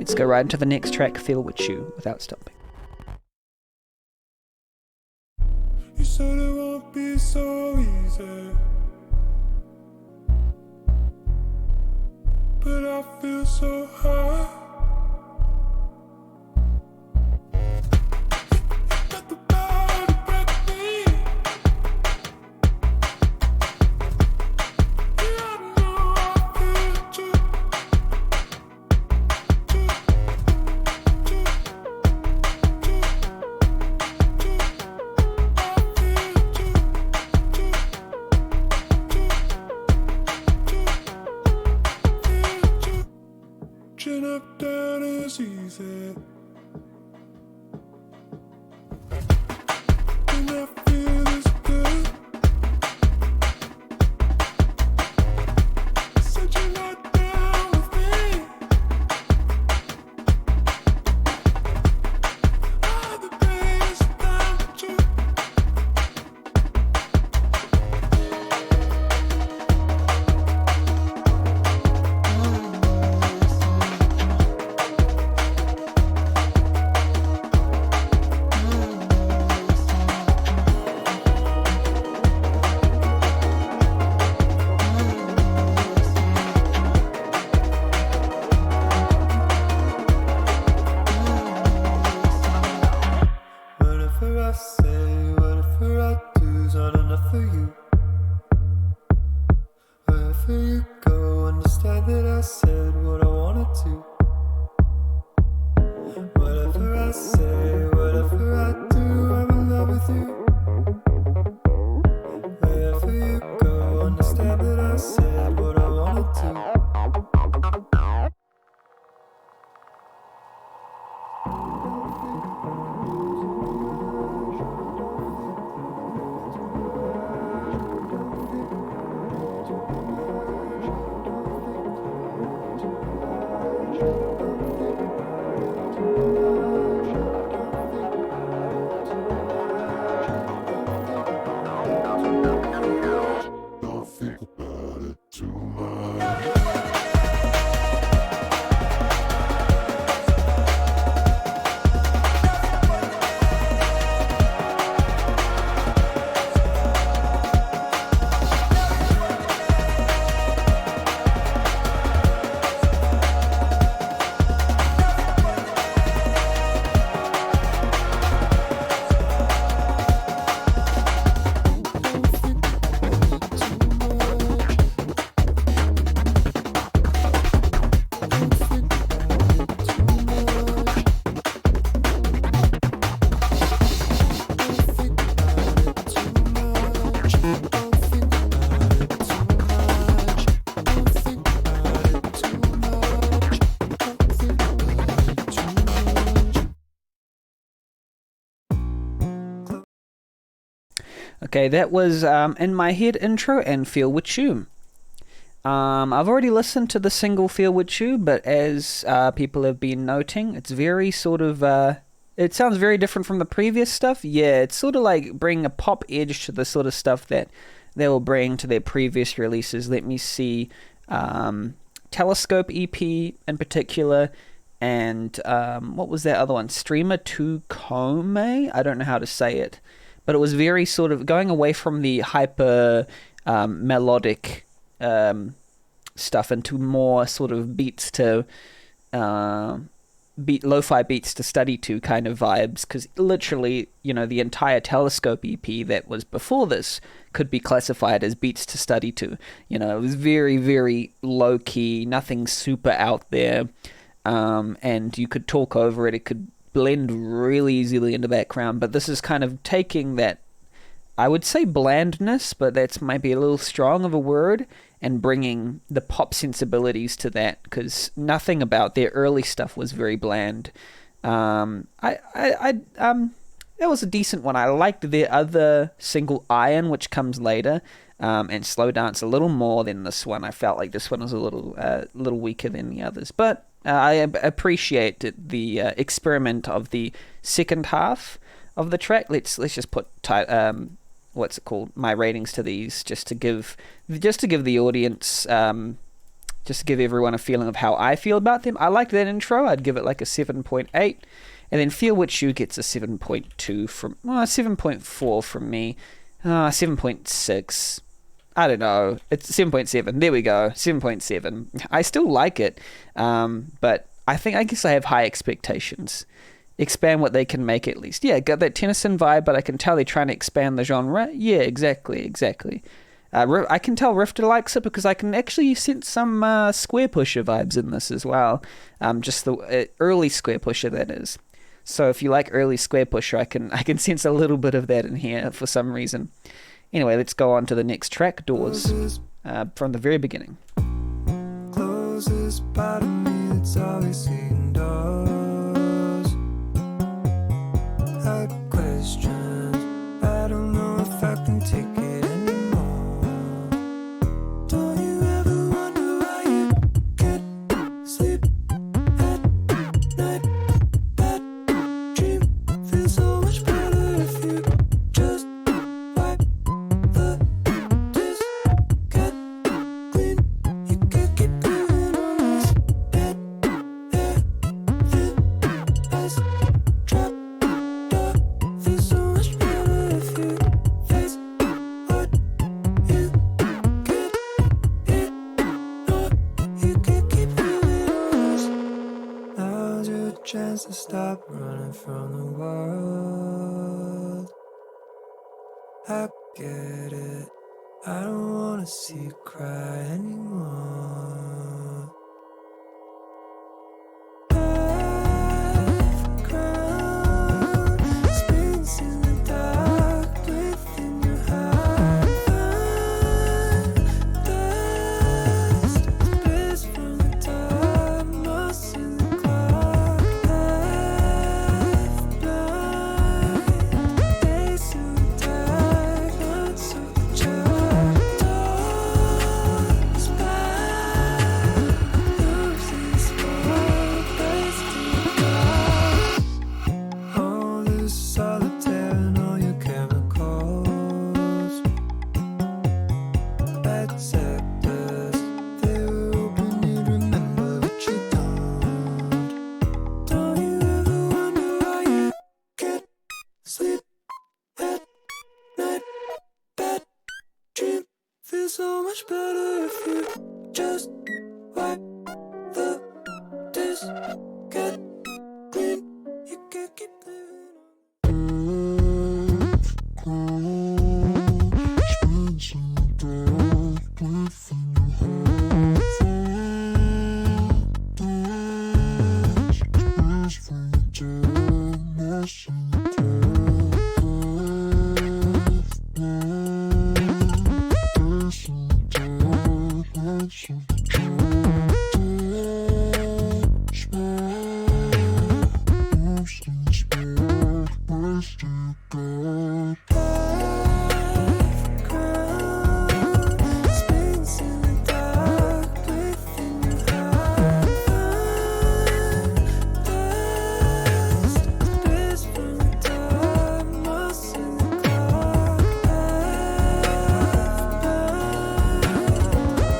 let's go right into the next track, Feel With You, without stopping. You said it won't be so easy, but I feel so high. Got the power to break me. Yeah, I know I feel too. Chin up, down is easy. And I feel this good. Said you're not down with me. All the days down with you. Whatever I say, whatever I do's not enough for you. Wherever you go, understand that I said what I wanted to. Whatever I say, whatever I do, I'm in love with you. Wherever you go, understand that I said what I wanted to. Don't think about it too much. Okay, that was In My Head intro and Feel With You. I've already listened to the single Feel With You, but as people have been noting, it's very sort of, it sounds very different from the previous stuff. Yeah, it's sort of like bringing a pop edge to the sort of stuff that they will bring to their previous releases. Let me see, Telescope EP in particular, and what was that other one? Streamer 2 Kome? I don't know how to say it. But it was very sort of going away from the hyper melodic stuff into more sort of beats to lo-fi beats to study to kind of vibes. Because literally, you know, the entire Telescope EP that was before this could be classified as beats to study to. You know, it was very, very low key, nothing super out there, and you could talk over it. It could blend really easily in the background, but this is kind of taking that, I would say blandness, but that's might be a little strong of a word, and bringing the pop sensibilities to that, because nothing about their early stuff was very bland. That was a decent one. I liked their other single, Iron, which comes later, and Slow Dance a little more than this one. I felt like this one was a little weaker than the others, but I appreciate the experiment of the second half of the track. Let's just put what's it called? My ratings to these, just to give the audience just to give everyone a feeling of how I feel about them. I like that intro. I'd give it like a 7.8. And then Feel What You gets a 7.2 from... 7.4 from me. 7.6. I don't know. It's 7.7. There we go. 7.7. I still like it. But I guess I have high expectations. Expand what they can make at least. Yeah, got that Tennyson vibe, but I can tell they're trying to expand the genre. Yeah, exactly. I can tell Rifter likes it because I can actually sense some Square Pusher vibes in this as well. Just the early Square Pusher, that is. So if you like early Square Pusher, I can sense a little bit of that in here for some reason. Anyway, let's go on to the next track, Doors, from the very beginning. Closest part of me, it's always seen doors. I question, I don't know if I can take it anymore. Don't you ever wonder why you can't sleep at night? Bad dream feels so much better if you just wipe the dish, get clean. You can't keep going on this dead air, thin ice, trap door. Feels so much better if you face what you can't ignore. You can't keep going on this. Now's your chance to stop running from the world. I get it. I don't wanna see you cry anymore. I've grown, spins in the dark within your heart. Dust, bliss from the top, moss in the clock. Left blind, days in the dark, nights of the child. Doors back, losing spot, place to go. All this solitaire and all your chemicals. Bad sectors, they were open, you'd remember, but you don't. Don't you ever wonder why you can't sleep at night? Bad dream feels so much better if you just wipe the dish, get clean. You can't keep living on. Spins in the dark within your heart. Dust, bliss from the top, moss in the clock. Left blind,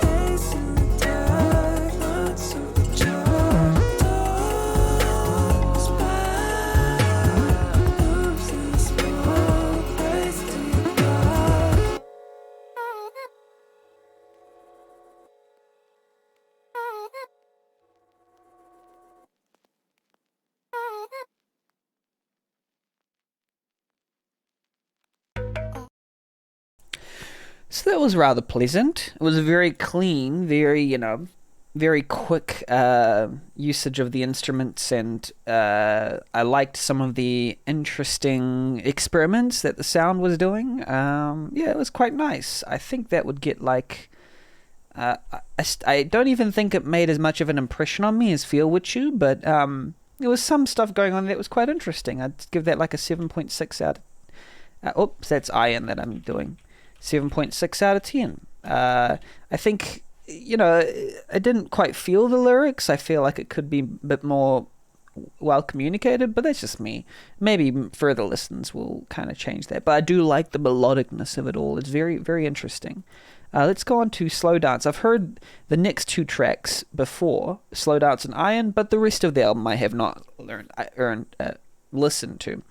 days in the dark, nights of the child. Doors back, losing small, place to go. So that was rather pleasant. It was very clean, very quick usage of the instruments, and I liked some of the interesting experiments that the sound was doing. Yeah, it was quite nice. I think that would get like... I don't even think it made as much of an impression on me as Feel With You, but there was some stuff going on that was quite interesting. I'd give that like a 7.6 out of... oops, that's iron that I'm doing. 7.6 out of 10. I think, I didn't quite feel the lyrics. I feel like it could be a bit more well communicated, but that's just me. Maybe further listens will kind of change that. But I do like the melodicness of it all. It's very, very interesting. Let's go on to Slow Dance. I've heard the next two tracks before, Slow Dance and Iron, but the rest of the album I have not listened to.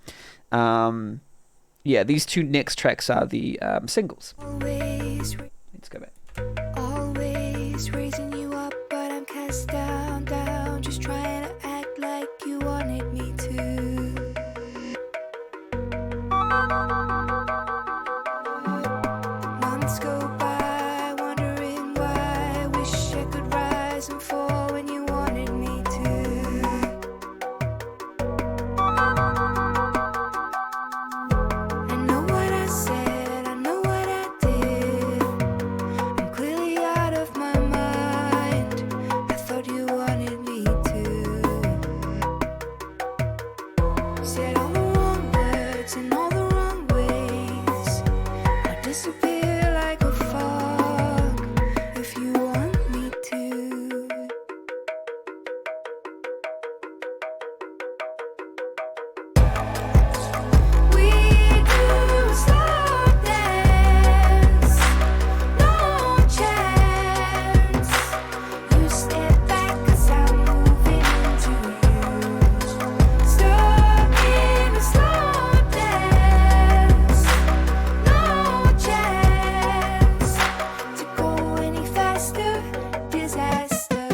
Yeah, these two next tracks are the singles. Always, Let's go back. always raising you up, but I'm cast down, down. Just trying to act like you wanted me to. Months go by, wondering why. Wish I could rise and fall when you wanted me to. I know what I said, I know what I did. I'm clearly out of my mind. I thought you wanted me to. Said all the wrong words in all the wrong ways. I'll disappear like a fog if you want me to. We do a slow dance, no chance. You step back 'cause I'm moving into you. Stuck in a slow dance, no chance to go any faster. Disaster.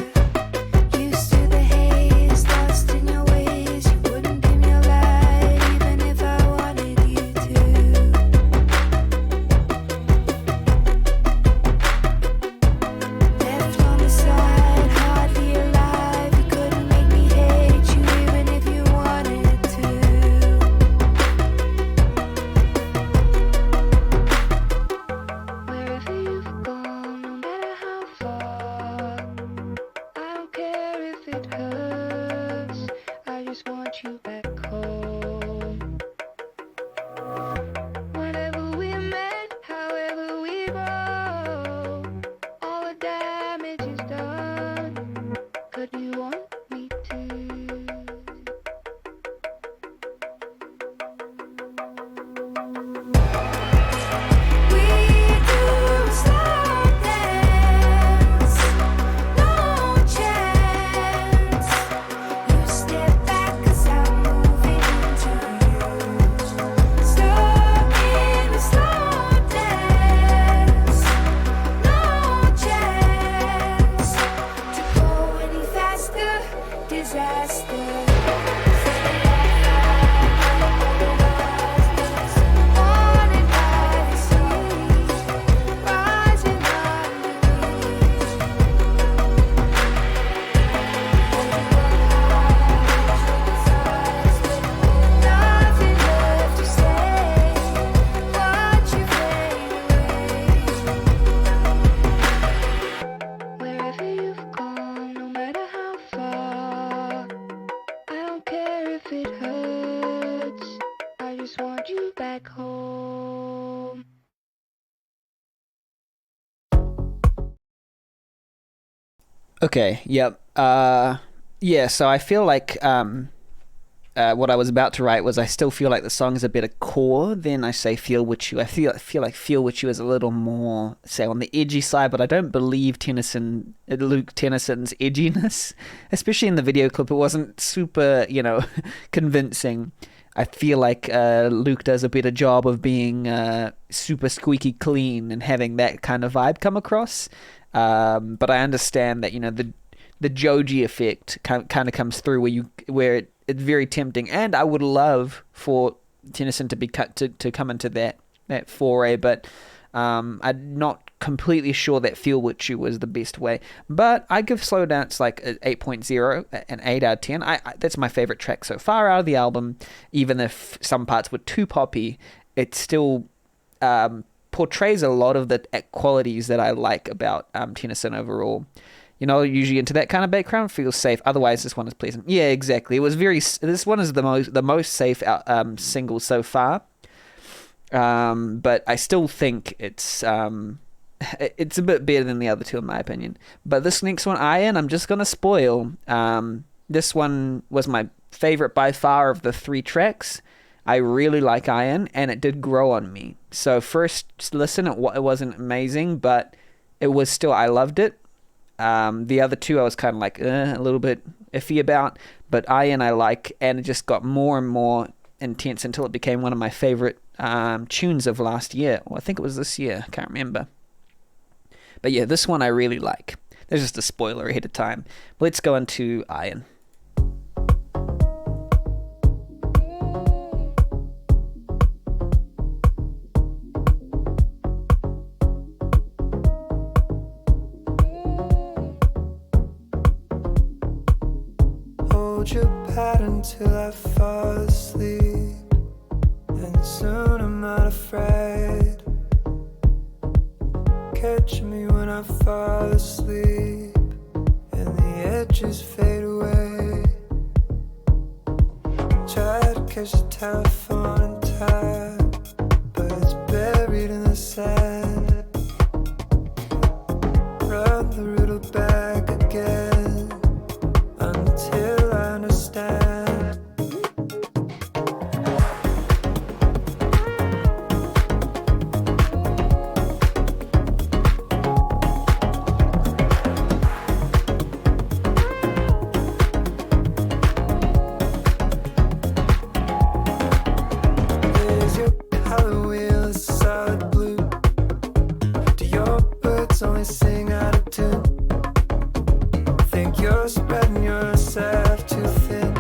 Used to the haze, lost in your ways. You wouldn't give me a light, even if I wanted you to. Left on the side, hardly alive. You couldn't make me hate you, even if you wanted to. Wherever you've gone, no matter how far, I don't care if it hurts. I just want you back home. Whenever we met, however we broke, all the damage is done. Could you want me to? We do a slow dance, no chance. You step back 'cause I'm moving into you. Stuck in a slow dance, no chance to go any faster. Disaster. Haunted by the sea, rising nothing left to say, but you fade away. Wherever you've gone, no matter how far, I don't care if it hurts. I just want you back home. Okay, yep. Yeah, so I feel like what I was about to write was I still feel like the song is a better core than I say Feel With You. I feel like Feel With You is a little more, say, on the edgy side, but I don't believe Luke Tennyson's edginess, especially in the video clip. It wasn't super, convincing. I feel like Luke does a better job of being super squeaky clean and having that kind of vibe come across. But I understand that the Joji effect kind of comes through where it's very tempting, and I would love for Tennyson to be cut to come into that foray, but I'm not completely sure that Feel With You was the best way. But I give Slow Dance like an 8.0, an 8 out of 10. That's my favorite track so far out of the album. Even if some parts were too poppy, it still portrays a lot of the qualities that I like about Tennyson overall. Usually into that kind of background, feels safe. Otherwise, this one is pleasant. Yeah, exactly. It was this one is the most safe single so far. But I still think it's a bit better than the other two in my opinion. But this next one, Iron, I'm just gonna spoil. This one was my favorite by far of the three tracks. I really like Iron, and it did grow on me So first listen, it wasn't amazing, but it was still, I loved it. The other two I was kind of like a little bit iffy about, but Iron I like, and it just got more and more intense until it became one of my favorite tunes of last year. Well, I think it was this year, I can't remember. But yeah, this one I really like. There's just a spoiler ahead of time. Let's go into Iron. Hold your pattern till I fall asleep, and soon I'm not afraid. Catch me when I fall asleep, and the edges fade away. Try to catch the telephone in time, but it's buried in the sand. Run the riddle back again until I understand. Is your color wheel a solid blue? Do your birds only sing out of tune? Think you're spreading yourself too thin,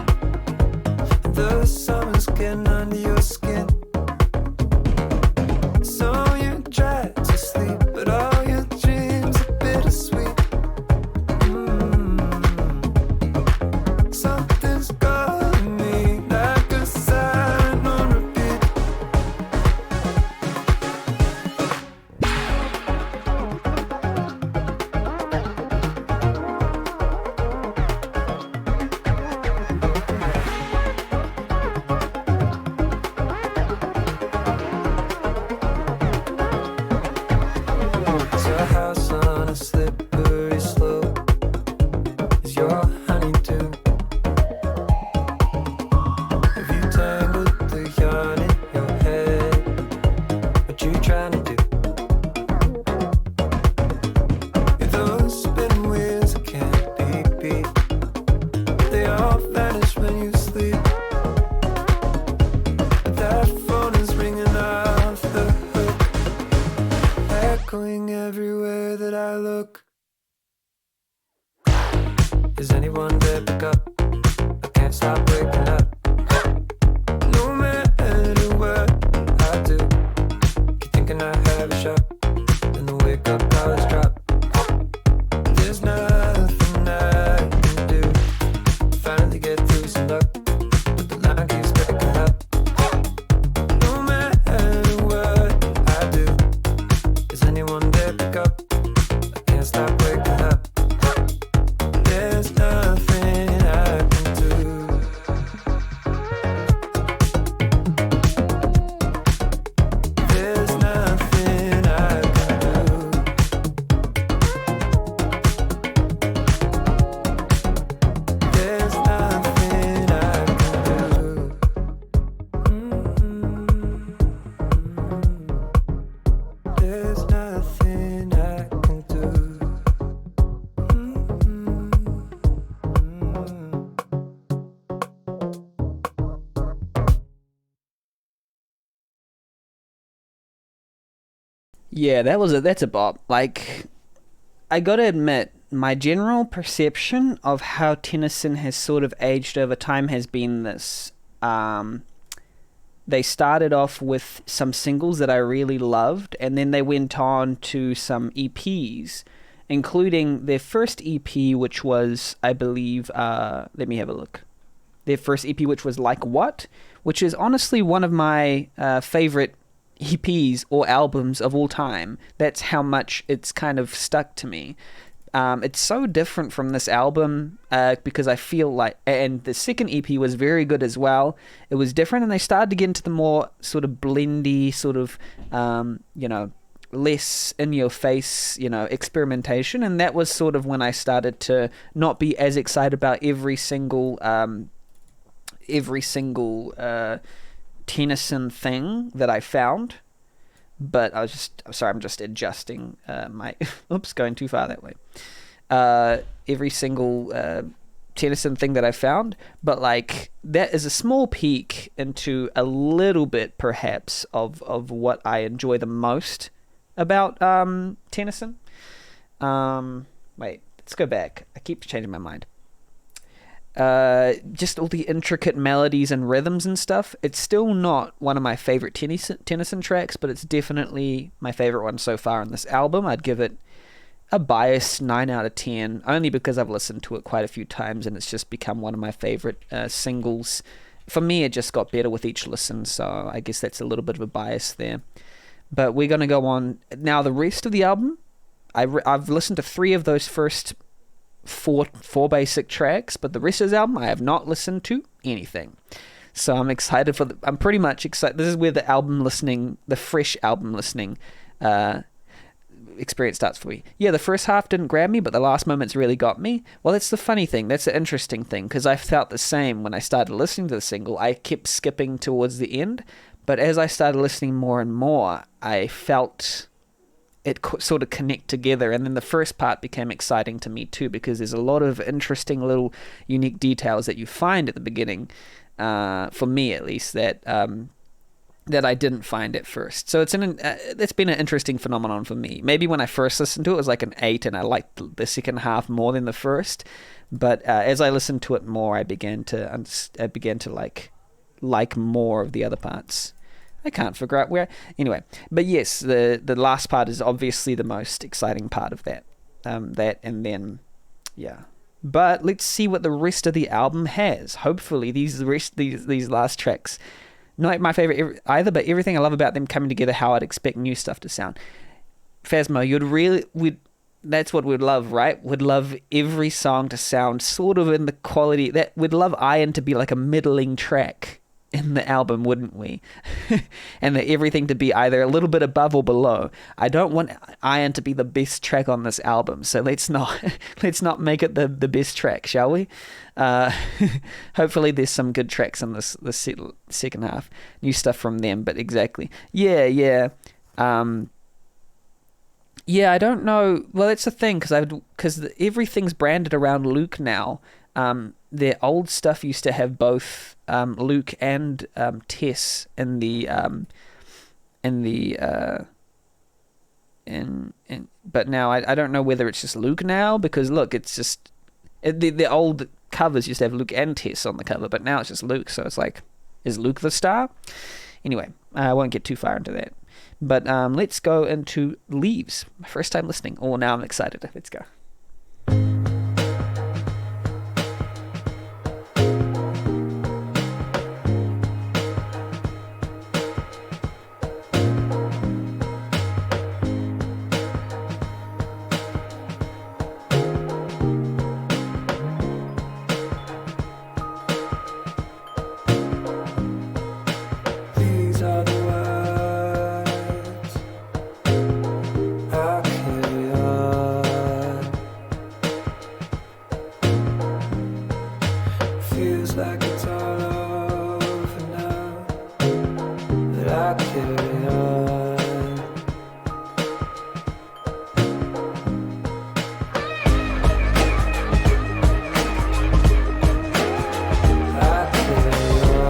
and the summer's getting under your skin. So you try to sleep, but all your dreams are bittersweet. Something's calling me like a siren on repeat. It's a house on a slippery slope. Is your honeydew? Have you tangled the yarn in your head? What you trying to do? Those spinning wheels that can't be beat, they all vanish when you sleep. But that phone is ringing off the hook, echoing everywhere that I look. Is anyone there? Pick up. I can't stop waking up. No matter what I do, keep thinking I have a shot, and the wake up calls drop. There's nothing I can do. Finally get through some luck, but the line keeps breaking up. No matter what I do, is anyone there? Pick up. I can't stop waking up. There's nothing I can do. There's nothing I can do. There's nothing I can do. There's nothing I can do. Yeah, that's a bop. Like, I gotta admit, my general perception of how Tennyson has sort of aged over time has been this. They started off with some singles that I really loved, and then they went on to some EPs, including their first EP, which was, I believe, let me have a look. Their first EP, which was Like What, which is honestly one of my favorite EPs or albums of all time. That's how much it's kind of stuck to me. It's so different from this album because I feel like, and the second EP was very good as well. It was different, and they started to get into the more sort of blendy, sort of, less in your face, experimentation. And that was sort of when I started to not be as excited about every single Tennyson thing that I found. But I'm just adjusting my. Oops, going too far that way. Every single Tennyson thing that I found, but like that is a small peek into a little bit, perhaps, of what I enjoy the most about Tennyson. Wait, let's go back. I keep changing my mind. Just all the intricate melodies and rhythms and stuff. It's still not one of my favorite Tennyson tracks, but it's definitely my favorite one so far on this album. I'd give it a biased 9 out of 10, only because I've listened to it quite a few times and it's just become one of my favorite singles. For me, it just got better with each listen, so I guess that's a little bit of a bias there. But we're going to go on. Now, the rest of the album, I've listened to 3 of those first four basic tracks, but the rest of the album, I have not listened to anything. So I'm excited I'm pretty much excited. This is where the fresh album listening experience starts for me. Yeah, the first half didn't grab me, but the last moments really got me. Well, that's the funny thing. That's the interesting thing, because I felt the same when I started listening to the single. I kept skipping towards the end, but as I started listening more and more, I felt it sort of connect together, and then the first part became exciting to me too, because there's a lot of interesting little unique details that you find at the beginning, for me at least, that I didn't find at first. So it's been an interesting phenomenon for me. Maybe when I first listened to it was like an 8, and I liked the second half more than the first. But as I listened to it more, I began to like more of the other parts. I can't figure out where. Anyway, but yes, the last part is obviously the most exciting part of that. That and then, yeah. But let's see what the rest of the album has. Hopefully, these last tracks. Not my favorite either, but everything I love about them coming together, how I'd expect new stuff to sound. Phasmo, that's what we'd love, right? We'd love every song to sound sort of in the quality that we'd love Iron to be like a middling track in the album, wouldn't we? And that everything to be either a little bit above or below. I don't want Iron to be the best track on this album, so let's not make it the best track, shall we? Hopefully there's some good tracks in this second half, new stuff from them. But exactly, yeah. Yeah, I don't know. Well, that's the thing, because everything's branded around Luke now. Their old stuff used to have both Luke and Tess but now I don't know whether it's just Luke now, because look, it's just the old covers used to have Luke and Tess on the cover, but now it's just Luke. So it's like, is Luke the star? Anyway, I won't get too far into that. But let's go into Leaves. My first time listening. Oh, now I'm excited. Let's go. These are the words I carry on. Feels like it's all over now, but I carry on. I carry on. I carry on.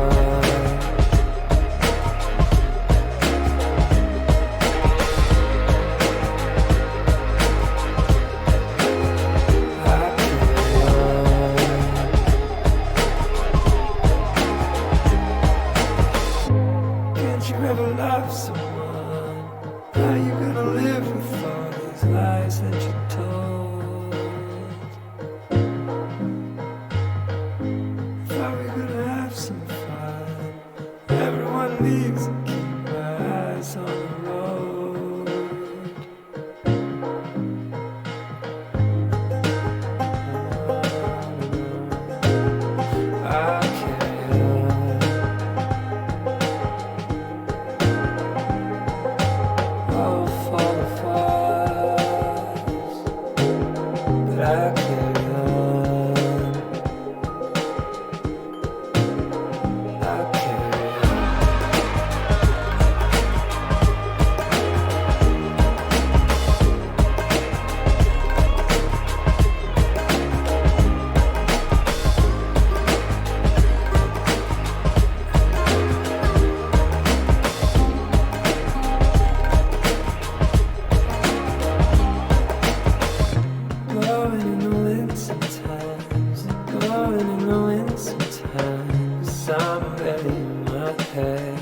blowing in the wind sometimes. I'm barely in my head,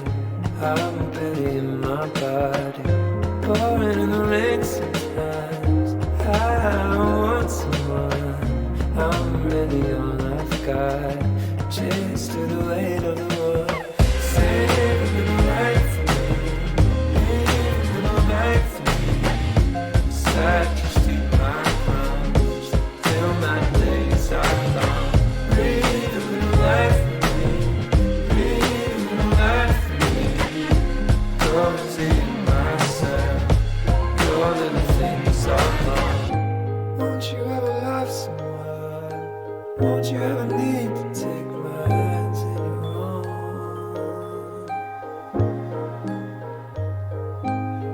I'm barely in my body. Pouring in the rain sometimes. I want someone, I'm really all I've got. Chase through the weight of the world. Save a little light for me, leave a little night for me. Sad to see my crumbs till my days are gone. Breathe a little life for me, breathe a little life for me. Come and see myself, your little things are gone. Won't you ever love someone? Won't you ever need to take my hands in your own?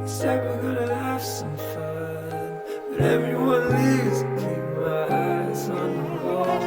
You said we're gonna have some fun, but everyone leaves and keep my eyes on the wall.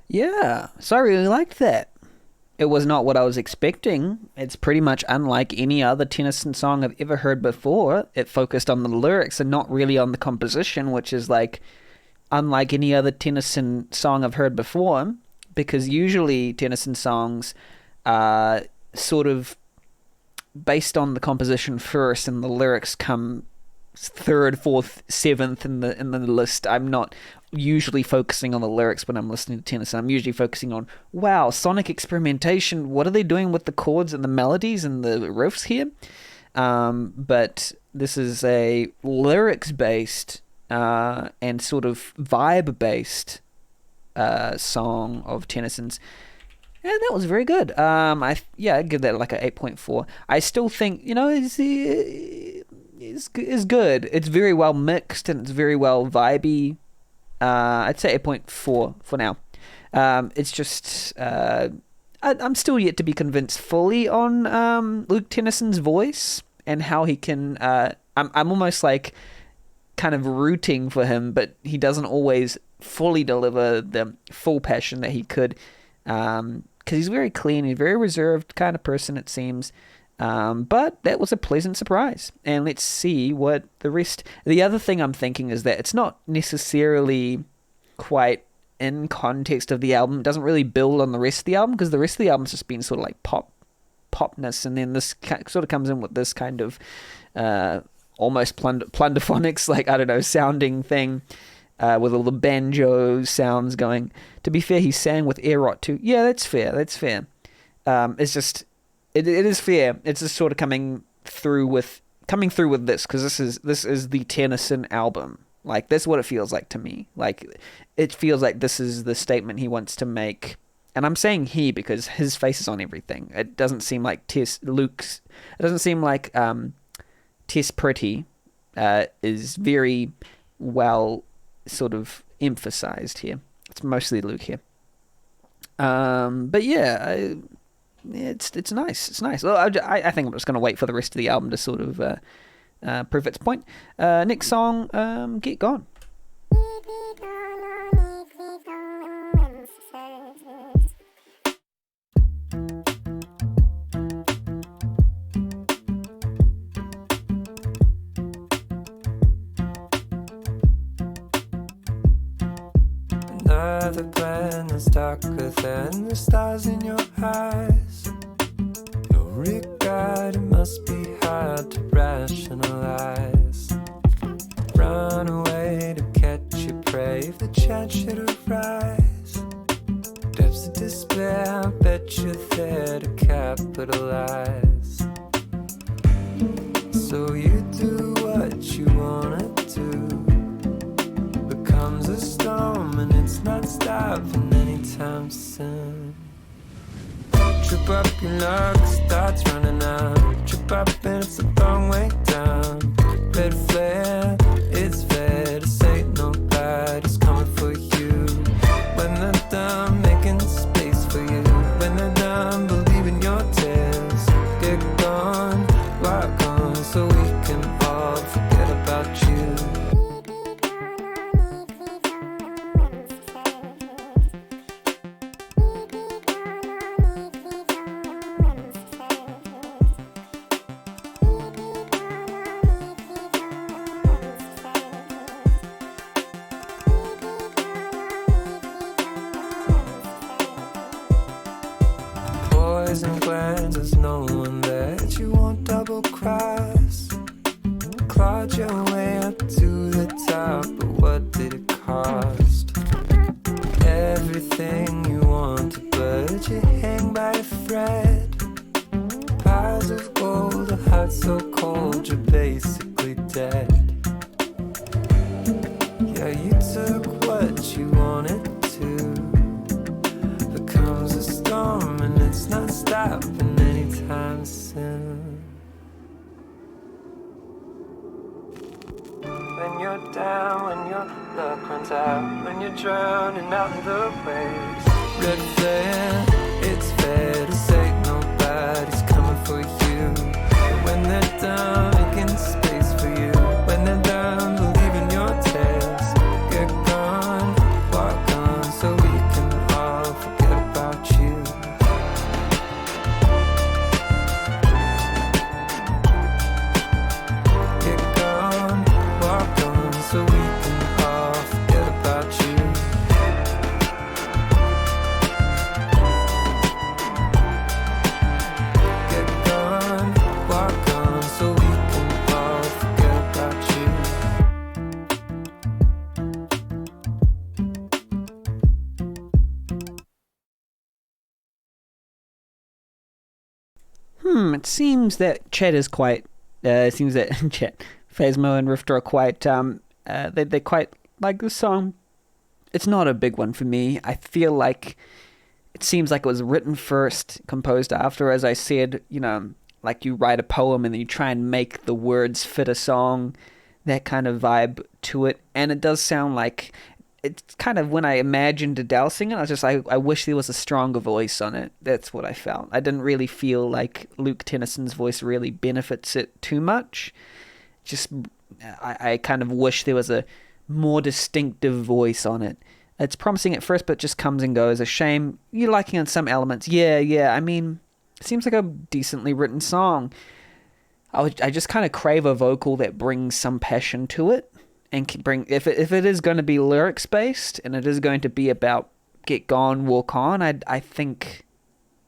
Yeah, so I really liked that. It was not what I was expecting. It's pretty much unlike any other Tennyson song I've ever heard before. It focused on the lyrics and not really on the composition, which is like unlike any other Tennyson song I've heard before, because usually Tennyson songs are sort of based on the composition first and the lyrics come third, fourth, seventh in the list. I'm not usually focusing on the lyrics when I'm listening to Tennyson. I'm usually focusing on, wow, sonic experimentation. What are they doing with the chords and the melodies and the riffs here? But this is a lyrics based and sort of vibe based song of Tennyson's. And that was very good. I'd give that like a 8.4. I still think, is good. It's very well mixed and it's very well vibey. I'd say 8.4 for now. It's just I'm still yet to be convinced fully on Luke Tennyson's voice and how he can. I'm almost like kind of rooting for him, but he doesn't always fully deliver the full passion that he could. Because he's very clean, he's a very reserved kind of person, it seems. But that was a pleasant surprise. And let's see what the rest... The other thing I'm thinking is that it's not necessarily quite in context of the album. It doesn't really build on the rest of the album, because the rest of the album's just been sort of like popness, and then this sort of comes in with this kind of almost plunderphonics, like, I don't know, sounding thing. With all the banjo sounds going. To be fair, he sang with air rot too. Yeah, that's fair. It's just, it is fair. It's just sort of coming through with this, because this is the Tennyson album. Like, that's what it feels like to me. Like, it feels like this is the statement he wants to make. And I'm saying he because his face is on everything. It doesn't seem like Tess Pretty is very well sort of emphasized here. It's mostly Luke here. But yeah, it's nice. It's nice. Well, I think I'm just going to wait for the rest of the album to sort of prove its point. Next song, Get Gone. Another plan that's darker than the stars in your eyes. No regard, it must be hard to rationalize. Run away to catch your prey if the chance should arise. Depths of despair, I bet you're there to capitalize. So you do what you wanna do. Becomes a storm and it's not stopping anytime soon. Trip up your luck, starts running out. Trip up and it's the wrong way down. Red flare, it's fair to say nobody's coming for you. When they're done making space for you, when they're done believing your tales, get gone, walk on, so we can all forget about you. Poison glances, no one that you won't double cross. Clawed your way up to the top, but what did it cost? Everything you wanted, but you hang by a thread. Piles of gold, a heart so cold, you're basically dead. Yeah, you took what you wanted to. Becomes a storm and it's not stopping anytime soon. When you're down, when your luck runs out, when you're drowning out in the waves, red flare, it's fair to say nobody's coming for you. And when they're done making space for you, when they're done believing your tales, get gone, walk on, so we can all forget about you. Get gone, walk on, so we can all forget about you. Get gone, walk on, so we can all forget about you. It seems that Chet is quite. It seems that Chet, Phasmo, and Rifter are quite. They quite like this song. It's not a big one for me. I feel like it seems like it was written first, composed after. As I said, like you write a poem and then you try and make the words fit a song, that kind of vibe to it. And it does sound like it's kind of when I imagined Adele singing, I was just like, I wish there was a stronger voice on it. That's what I felt. I didn't really feel like Luke Tennyson's voice really benefits it too much. Just, I kind of wish there was a more distinctive voice on it. It's promising at first, but just comes and goes. A shame. You're liking on some elements. Yeah. I mean, it seems like a decently written song. I just kind of crave a vocal that brings some passion to it. And can bring, if it is going to be lyrics based and it is going to be about get gone, walk on, I think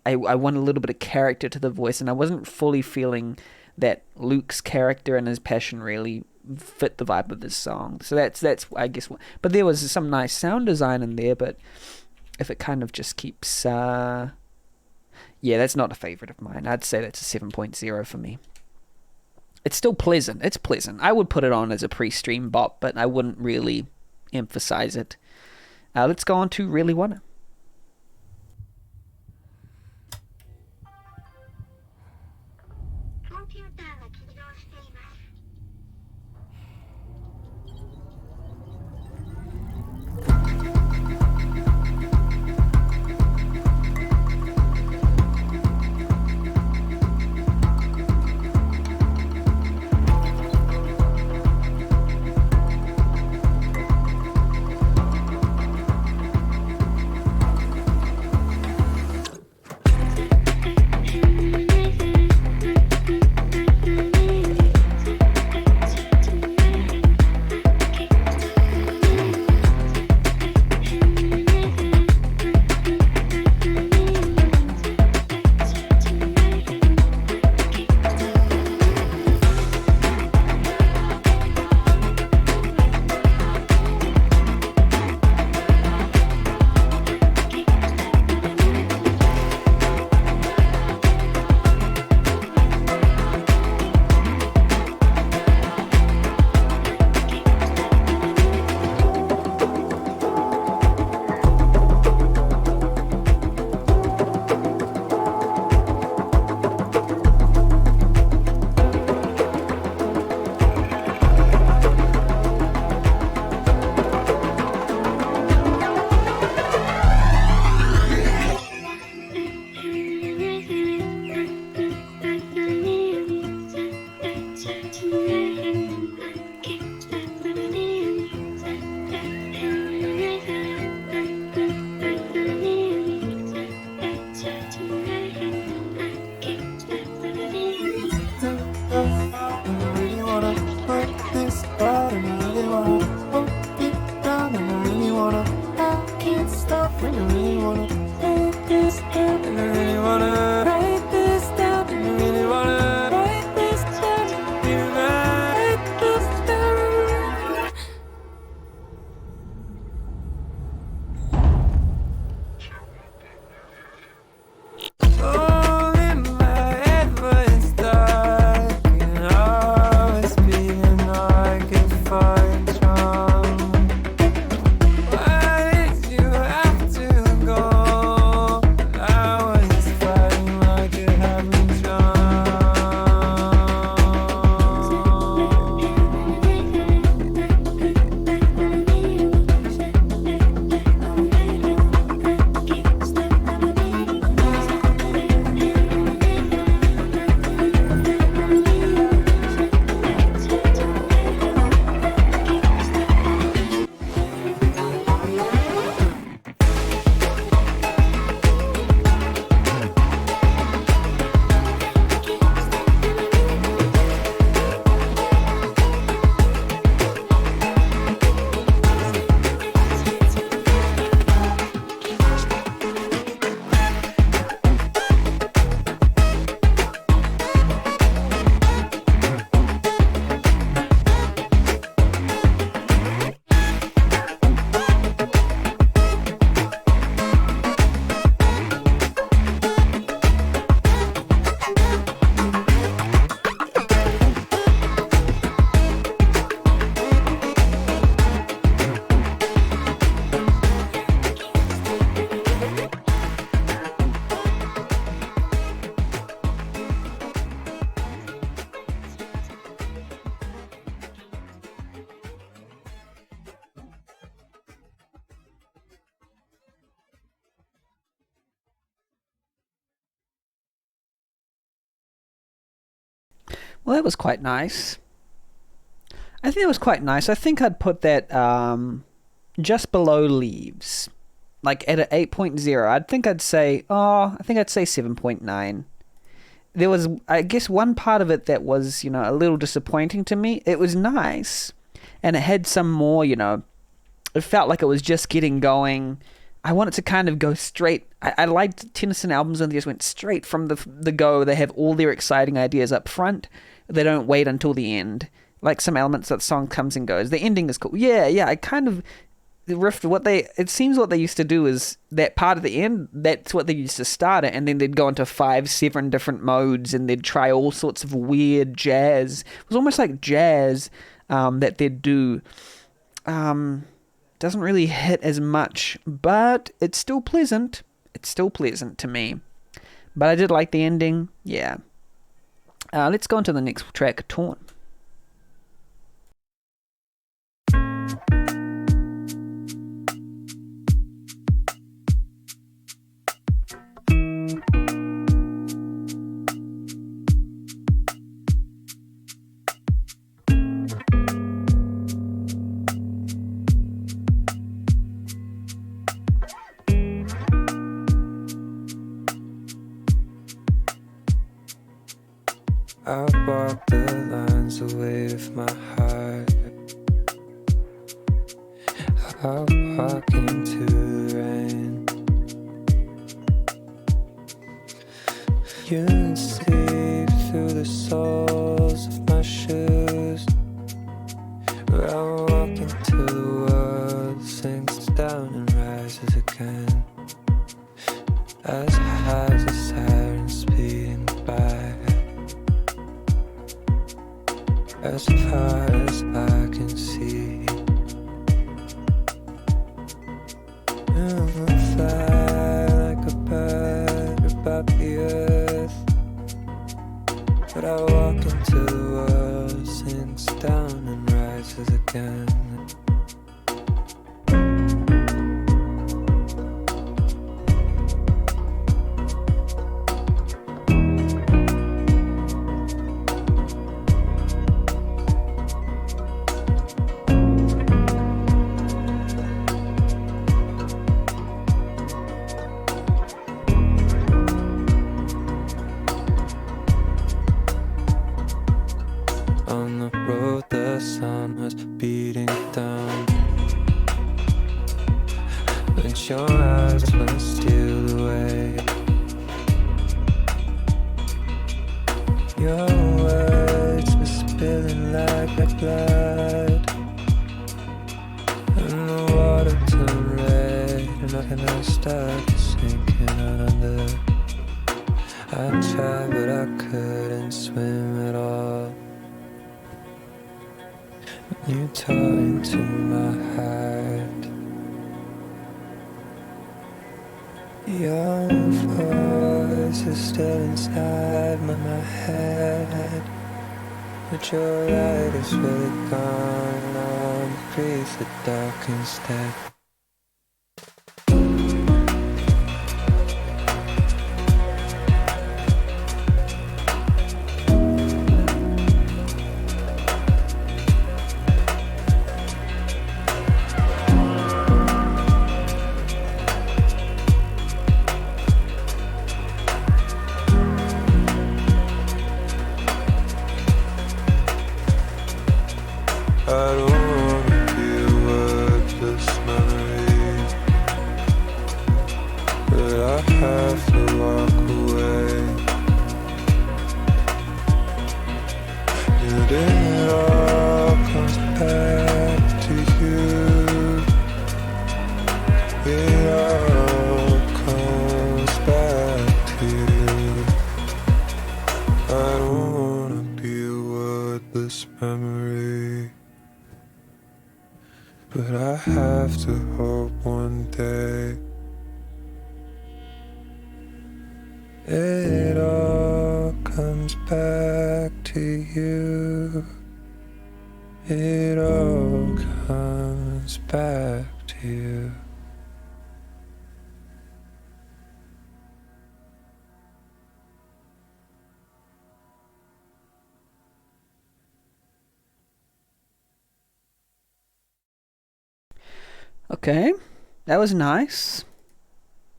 I want a little bit of character to the voice, and I wasn't fully feeling that Luke's character and his passion really fit the vibe of this song. So that's I guess. But there was some nice sound design in there. But if it kind of just keeps, that's not a favorite of mine. I'd say that's a 7.0 for me. It's still pleasant. It's pleasant. I would put it on as a pre-stream bop, but I wouldn't really emphasize it. Let's go on to Really Wanna. when you really wanna write this down, and you really wanna write this down, and you really wanna write this down, you write this down. All in my head when it's dark, and always being like if I'm strong. Why did you have to go? Always fighting like you have been Well, that was quite nice. I think that was quite nice. I think I'd put that just below Leaves. Like at an 8.0. I think I'd say 7.9. There was, I guess, one part of it that was, a little disappointing to me. It was nice, and it had some more, it felt like it was just getting going. I wanted to kind of go straight. I liked Tennyson albums when they just went straight from the go. They have all their exciting ideas up front. They don't wait until the end. Like some elements that the song comes and goes. The ending is cool. Yeah. I kind of riffed it seems what they used to do is that part of the end, that's what they used to start it, and then they'd go into 5-7 different modes, and they'd try all sorts of weird jazz. It was almost like jazz that they'd do. Doesn't really hit as much, but it's still pleasant. It's still pleasant to me. But I did like the ending. Yeah. Let's go on to the next track, Torn. I walk the lines away with my heart. I walk into the rain. You can see through the soles of my shoes. Where I walk into the world, sinks down and rises again. As high as a siren speeding by. As far as I can see, I fly like a bird above the earth. But I walk into the world, sinks down and rises again. but your eyes wanna steal away. Your words were spilling like blood, and the water turned red, and I started sinking under. I tried, but I couldn't swim at all. You tore into my heart. Your voice is still inside my head, but your light is really gone. Now breathe the dark instead. I don't wanna be a wordless memory, but I have to walk away. And it all comes back to you. It all comes back to you. I don't wanna be a wordless memory, but I have to hope one day it all comes back to you. It all comes back to you. Okay, that was nice.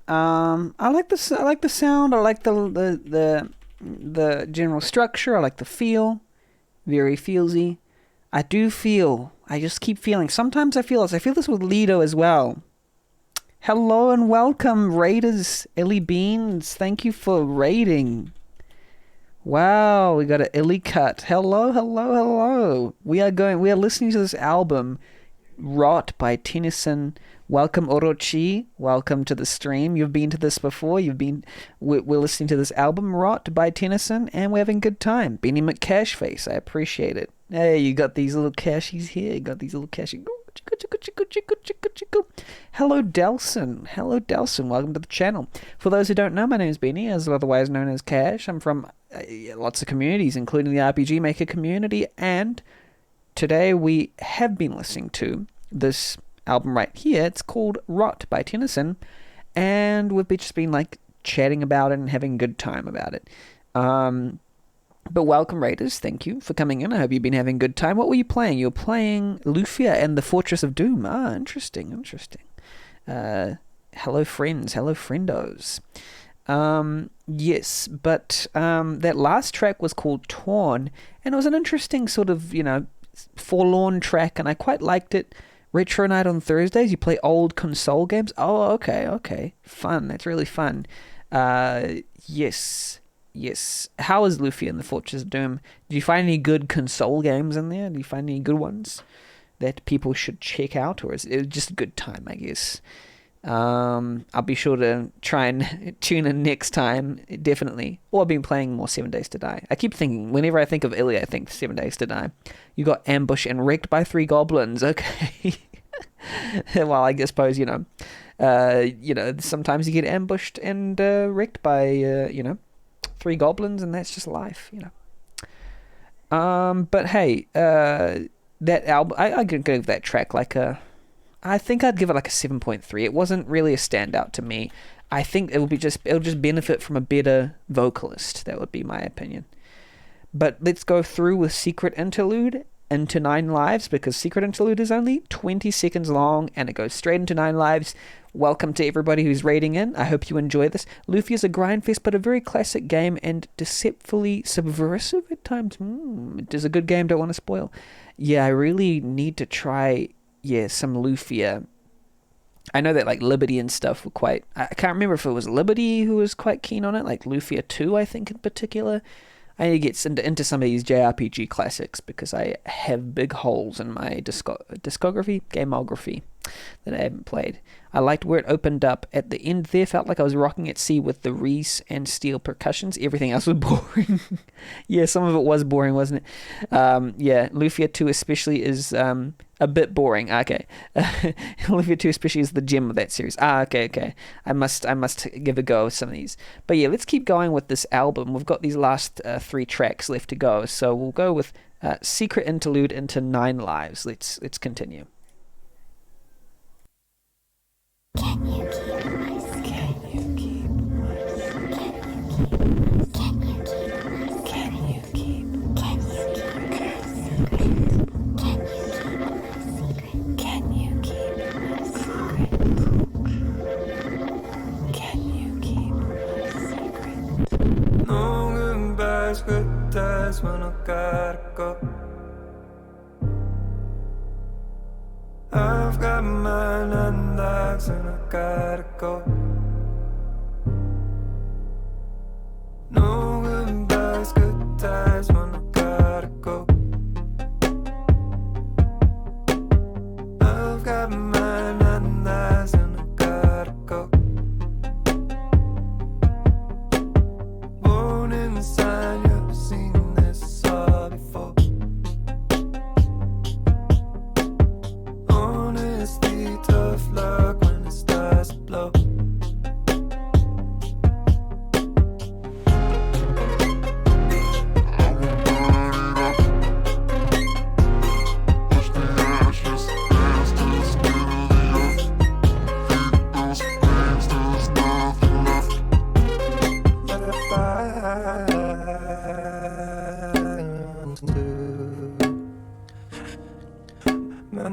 I like the I like the sound. I like the general structure. I like the feel. Very feelsy. I do feel. I just keep feeling. Sometimes I feel this. I feel this with Lido as well. Hello and welcome, Raiders. Illy Beans. Thank you for raiding. Wow, we got an Illy cut. Hello, hello, hello. We are listening to this album, Rot by Tennyson. Welcome, Orochi. Welcome to the stream. You've been to this before. We're listening to this album, Rot by Tennyson, and we're having a good time. Benny McCashface, I appreciate it. Hey, you got these little cashies here. You got these little cashies. Hello, Delson. Hello, Delson. Welcome to the channel. For those who don't know, my name is Benny, as otherwise known as Cash. I'm from lots of communities, including the RPG Maker community, and today we have been listening to this album right here. It's called Rot by Tennyson, and we've just been like chatting about it and having a good time about it. But welcome, Raiders. Thank you for coming in. I hope you've been having a good time. What were you playing? You were playing Lufia and the Fortress of Doom. Ah, interesting. Hello, friends. Hello, friendos. Yes, but that last track was called Torn, and it was an interesting sort of, forlorn track, and I quite liked it. Retro Night on Thursdays, you play old console games. Oh, okay. Fun. That's really fun. Yes. How is Luffy and the Fortress of Doom? Did you find any good console games in there? Do you find any good ones that people should check out? Or is it just a good time, I guess? I'll be sure to try and tune in next time, definitely. Or I've been playing more 7 Days to Die. I keep thinking, whenever I think of Illy, I think 7 Days to Die. You got ambushed and wrecked by 3 goblins, okay. Well, I suppose, sometimes you get ambushed and wrecked by, 3 goblins, and that's just life, But hey, that album, I could give that track I think I'd give it like a 7.3. It wasn't really a standout to me. I think it'll just benefit from a better vocalist. That would be my opinion. But let's go through with Secret Interlude into 9 Lives, because Secret Interlude is only 20 seconds long and it goes straight into 9 Lives. Welcome to everybody who's raiding in. I hope you enjoy this. Luffy is a grindfest, but a very classic game and deceptively subversive at times. It is a good game, don't want to spoil. Yeah, I really need to try some Lufia. I know that like Liberty and stuff were quite. I can't remember if it was Liberty who was quite keen on it, like Lufia 2, I think in particular. I need to get into some of these JRPG classics because I have big holes in my gamography that I haven't played. I liked where it opened up at the end there. Felt like I was rocking at sea with the reeds and steel percussions. Everything else was boring. Yeah, some of it was boring, wasn't it? Yeah, Lufia 2 especially is a bit boring. Okay. Lufia 2 especially is the gem of that series. Okay. I must give a go with some of these. But yeah, let's keep going with this album. We've got these last 3 tracks left to go. So we'll go with Secret Interlude into 9 Lives. Let's continue. Can you keep my secret? Can you keep my Can you keep Can you keep my secret? Can you keep my secret? No goodbyes, good times when I gotta go. I've got my 9 lives and I gotta go. No goodbyes, good times when I gotta go. I've got my 9 lives and I gotta go. Born in the sign, you've seen this all before. Honesty, tough luck when it starts to blow. My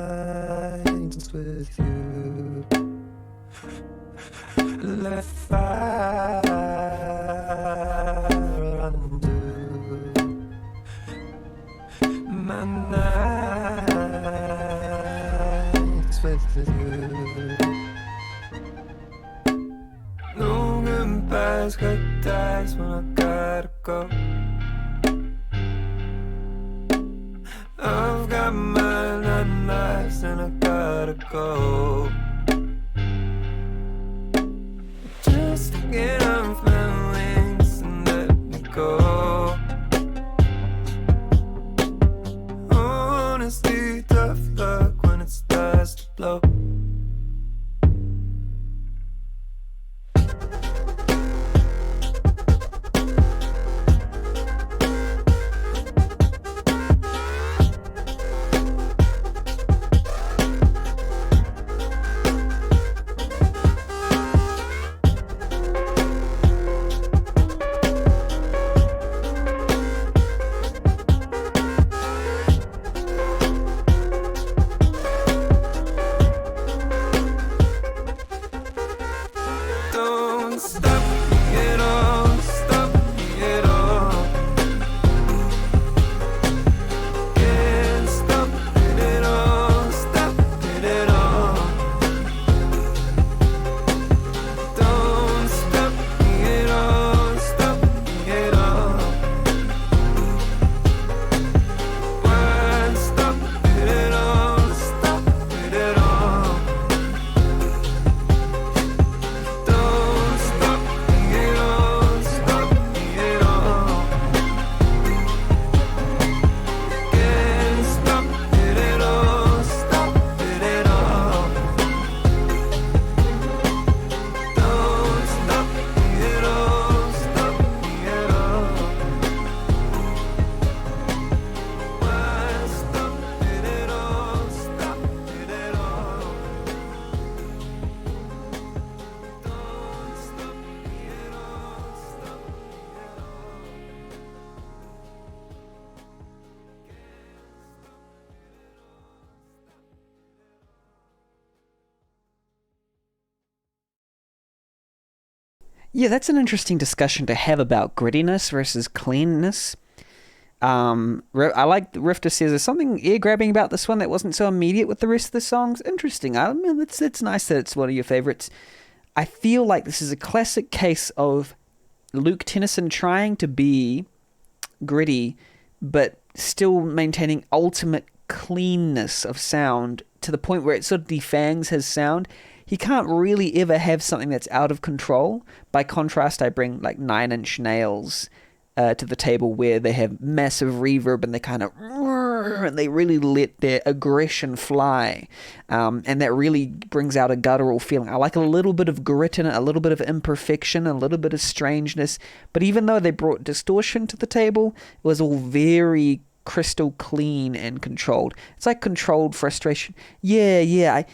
nights with you, let fire undo. My nights with you. No goodbyes, good times when I gotta go. I've got my 9 lives and I gotta go. Just get off my wings and let me go. Honestly, tough luck when it starts to blow. Don't stop me at all, stop me at all. Can't stop it at all, stop it at all. Don't stop me at all, stop me at all. Why stop it at all, stop it at all. Don't stop me at all, stop me at all. Can't stop it at all, stop it at all. Don't stop me at all, stop me at all. Why stop it at all, stop it at all. Don't stop me at all, stop me at all. Yeah, that's an interesting discussion to have about grittiness versus cleanness. I like Rifter says there's something ear grabbing about this one that wasn't so immediate with the rest of the songs. Interesting. I mean, it's nice that it's one of your favorites. I feel like this is a classic case of Luke Tennyson trying to be gritty, but still maintaining ultimate cleanness of sound to the point where it sort of defangs his sound. He can't really ever have something that's out of control. By contrast, I bring like Nine Inch Nails to the table, where they have massive reverb and they kind of and they really let their aggression fly, and that really brings out a guttural feeling. I like a little bit of grit in it, a little bit of imperfection, a little bit of strangeness, but even though they brought distortion to the table, it was all very crystal clean and controlled. It's like controlled frustration. I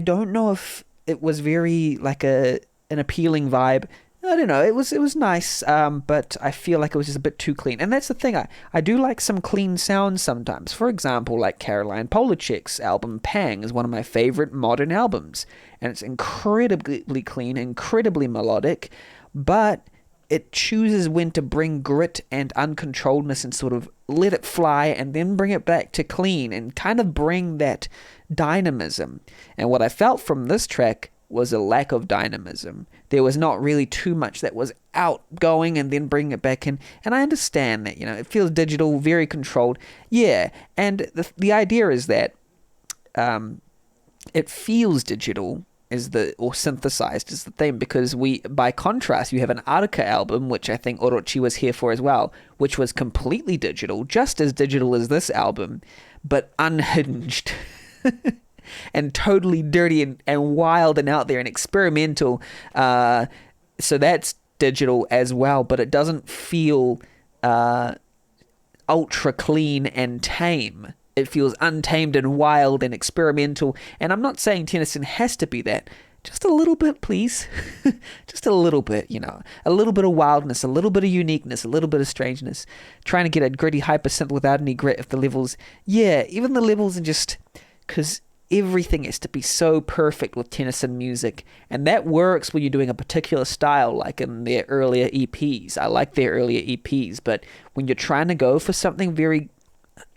don't know if it was very like an appealing vibe. I don't know. It was nice, but I feel like it was just a bit too clean. And that's the thing. I do like some clean sounds sometimes. For example, like Caroline Polachek's album Pang is one of my favorite modern albums, and it's incredibly clean, incredibly melodic, but it chooses when to bring grit and uncontrolledness and sort of let it fly and then bring it back to clean and kind of bring that dynamism. And what I felt from this track was a lack of dynamism. There was not really too much that was outgoing and then bringing it back in. And I understand that, it feels digital, very controlled. Yeah, and the idea is that it feels digital or synthesized is the thing, because by contrast, you have an Arca album, which I think Orochi was here for as well, which was completely digital, just as digital as this album, but unhinged. And totally dirty and wild and out there and experimental. So that's digital as well, but it doesn't feel ultra clean and tame. It feels untamed and wild and experimental. And I'm not saying Tennyson has to be that. Just a little bit, please. Just a little bit, a little bit of wildness, a little bit of uniqueness, a little bit of strangeness. Trying to get a gritty hyper synth without any grit if the levels, even the levels are just, because everything has to be so perfect with Tennyson music, and that works when you're doing a particular style, like in their earlier EPs. I like their earlier EPs, but when you're trying to go for something very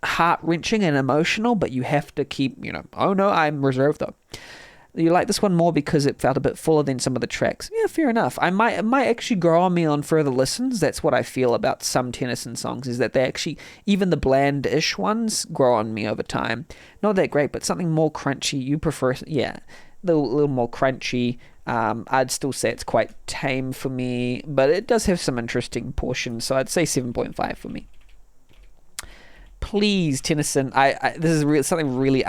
heart-wrenching and emotional, but you have to keep, oh no, I'm reserved though. You like this one more because it felt a bit fuller than some of the tracks. Yeah, fair enough. It might actually grow on me on further listens. That's what I feel about some Tennyson songs, is that they actually, even the bland-ish ones, grow on me over time. Not that great, but something more crunchy. You prefer, a little more crunchy. I'd still say it's quite tame for me, but it does have some interesting portions, so I'd say 7.5 for me. Please, Tennyson, this is something really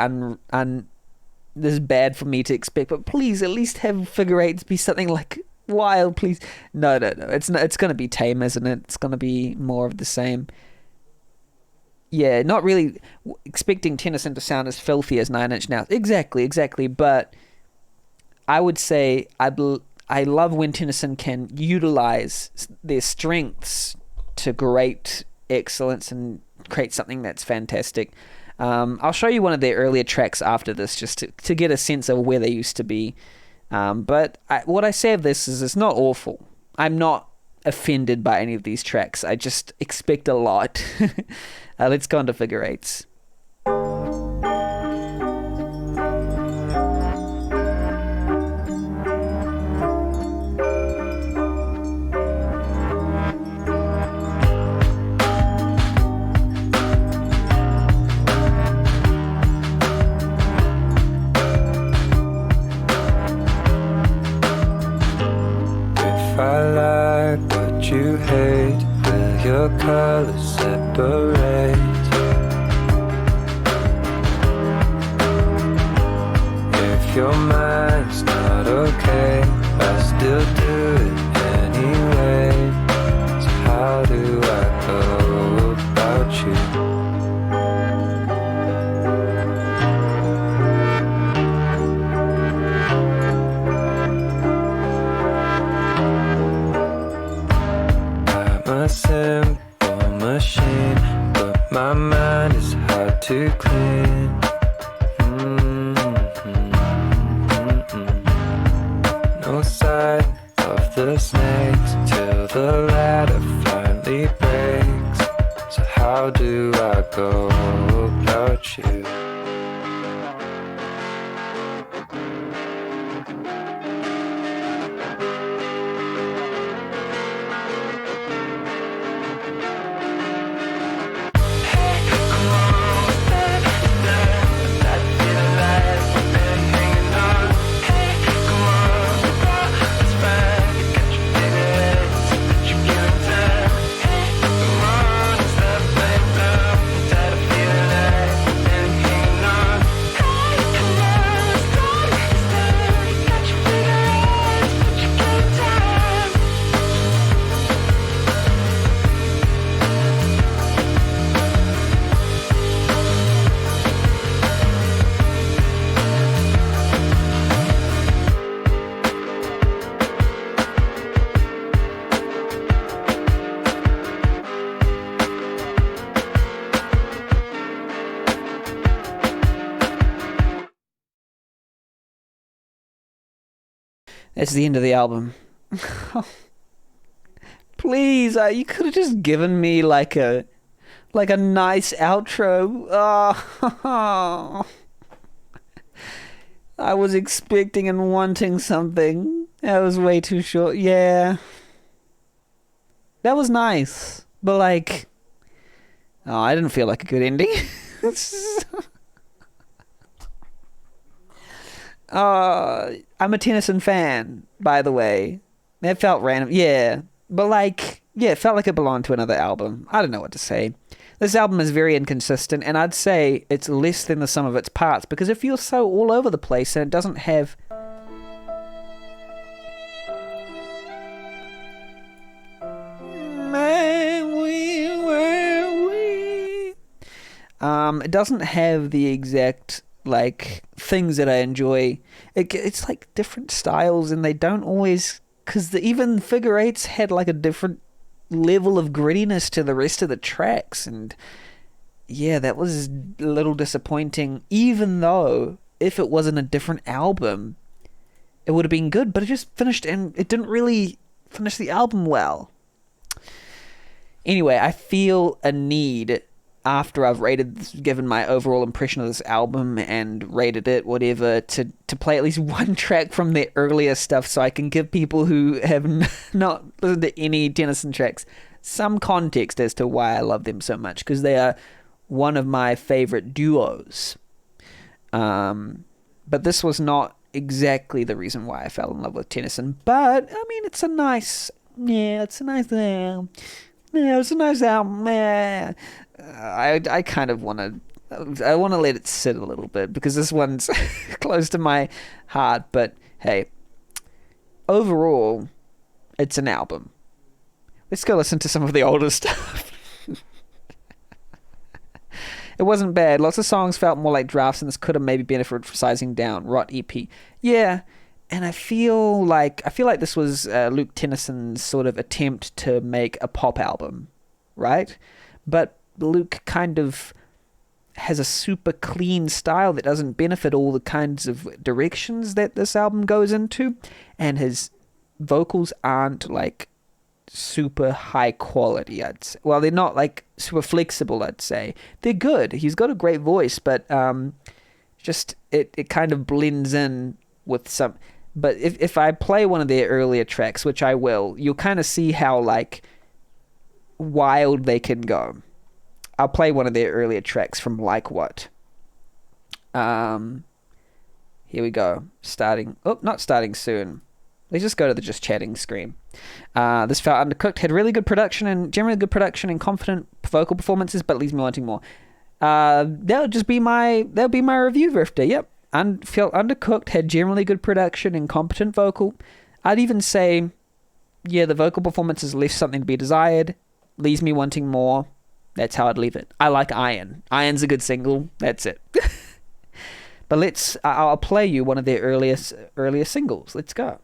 this is bad for me to expect, but please at least have figure eights be something like wild, please. No. It's going to be tame, isn't it? It's going to be more of the same. Yeah, not really expecting Tennyson to sound as filthy as Nine Inch Nails. Exactly. But I would say I love when Tennyson can utilize their strengths to great excellence and create something that's fantastic. I'll show you one of their earlier tracks after this, just to get a sense of where they used to be. But what I say of this is it's not awful. I'm not offended by any of these tracks. I just expect a lot. Let's go on to figure eights. I like what you hate, will your colors separate? If your mind's not okay, I still do it anyway. So how do I go about you? A simple machine, but my mind is hard to clean. No sign of the snakes till the ladder finally breaks. how do I go about you? That's the end of the album. Please, you could have just given me like a nice outro. Oh, I was expecting and wanting something. That was way too short. Yeah, that was nice, but like, oh, I didn't feel like a good ending. I'm a Tennyson fan, by the way. That felt random. Yeah. But like, yeah, it felt like it belonged to another album. I don't know what to say. This album is very inconsistent, and I'd say it's less than the sum of its parts because it feels so all over the place and it doesn't have... It doesn't have the exact like things that I enjoy. It's like different styles, and they don't always, because even Figure Eights had like a different level of grittiness to the rest of the tracks, and yeah, that was a little disappointing. Even though if it wasn't a different album, it would have been good, but it just finished, and it didn't really finish the album well. Anyway, I feel a need, after I've given my overall impression of this album and rated it, whatever, to play at least one track from their earlier stuff so I can give people who have not listened to any Tennyson tracks some context as to why I love them so much, because they are one of my favorite duos. But this was not exactly the reason why I fell in love with Tennyson, but, I mean, it's a nice album. Yeah, it's a nice album. Yeah. I kind of want to let it sit a little bit because this one's close to my heart, but hey, overall, it's an album. Let's go listen to some of the older stuff. It wasn't bad. Lots of songs felt more like drafts, and this could have maybe been for sizing down. Rot EP. Yeah, and I feel like this was Luke Tennyson's sort of attempt to make a pop album, right? But Luke kind of has a super clean style that doesn't benefit all the kinds of directions that this album goes into, and his vocals aren't like super high quality, I'd say. Well, they're not like super flexible, I'd say. They're good. He's got a great voice, but just it kind of blends in with some... But if I play one of their earlier tracks, which I will, you'll kind of see how like wild they can go. I'll play one of their earlier tracks from Like What. Here we go. Not starting soon. Let's just go to the just chatting screen. This felt undercooked, had really good production and generally good production and confident vocal performances, but leaves me wanting more. That'll be my review, Rifter. Yep. Felt undercooked, had generally good production and competent vocal. I'd even say, yeah, the vocal performances left something to be desired, leaves me wanting more. That's how I'd leave it. I like Iron. Iron's a good single. That's it. But I'll play you one of their earlier singles. Let's go.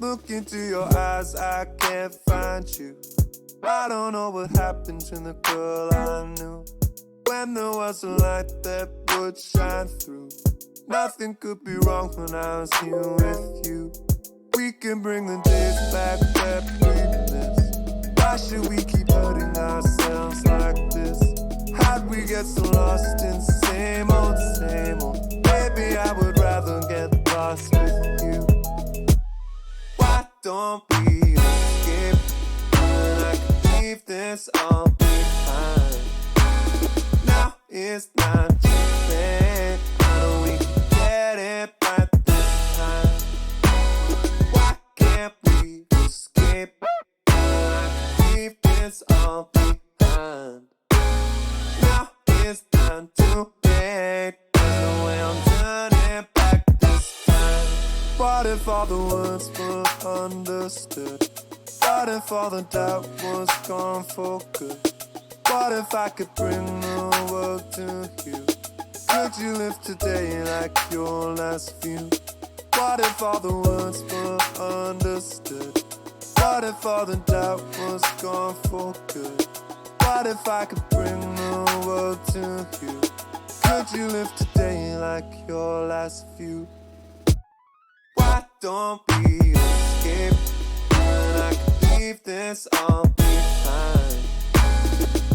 Look into your eyes, I can't find you. I don't know what happened to the girl I knew. When there was a light that would shine through. Nothing could be wrong when I was here with you. We can bring the days back that we missed. Why should we keep hurting ourselves like this? How'd we get so lost in same old, same old? Maybe I would rather get lost with you. Why don't we escape when I can leave this all behind? Now it's not too late. I know we can get it right this time. Why can't we escape when I can leave this all behind? Now it's not too late. There's no way I'm turning back this time. What if all the words were understood? What if all the doubt was gone for good? What if I could bring the world to you? Could you live today like your last view? What if all the words were understood? What if all the doubt was gone for good? What if I could bring the world to you? Could you live today like your last view? Why don't we escape when I can leave this all behind?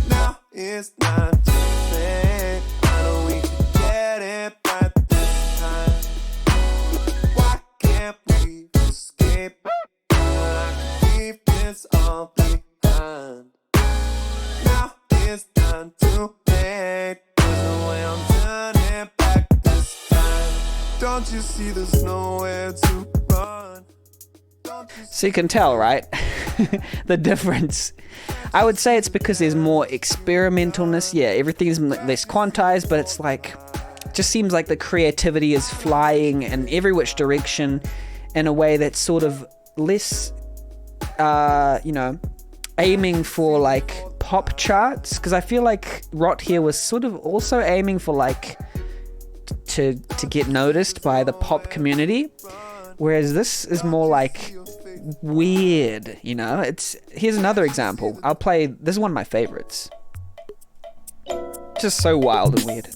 Now it's not too late. I know we can get it right this time. Why can't we escape when I can leave this all behind? Now it's not too late. There's no way I'm turning back this time. Don't you see there's nowhere to run? So you can tell, right? The difference. I would say it's because there's more experimentalness. Yeah, everything's less quantized, but it's like, just seems like the creativity is flying in every which direction in a way that's sort of less, aiming for like pop charts. Because I feel like Rot here was sort of also aiming for like to get noticed by the pop community, whereas this is more like weird, here's another example. I'll play, this is one of my favorites, just so wild and weird.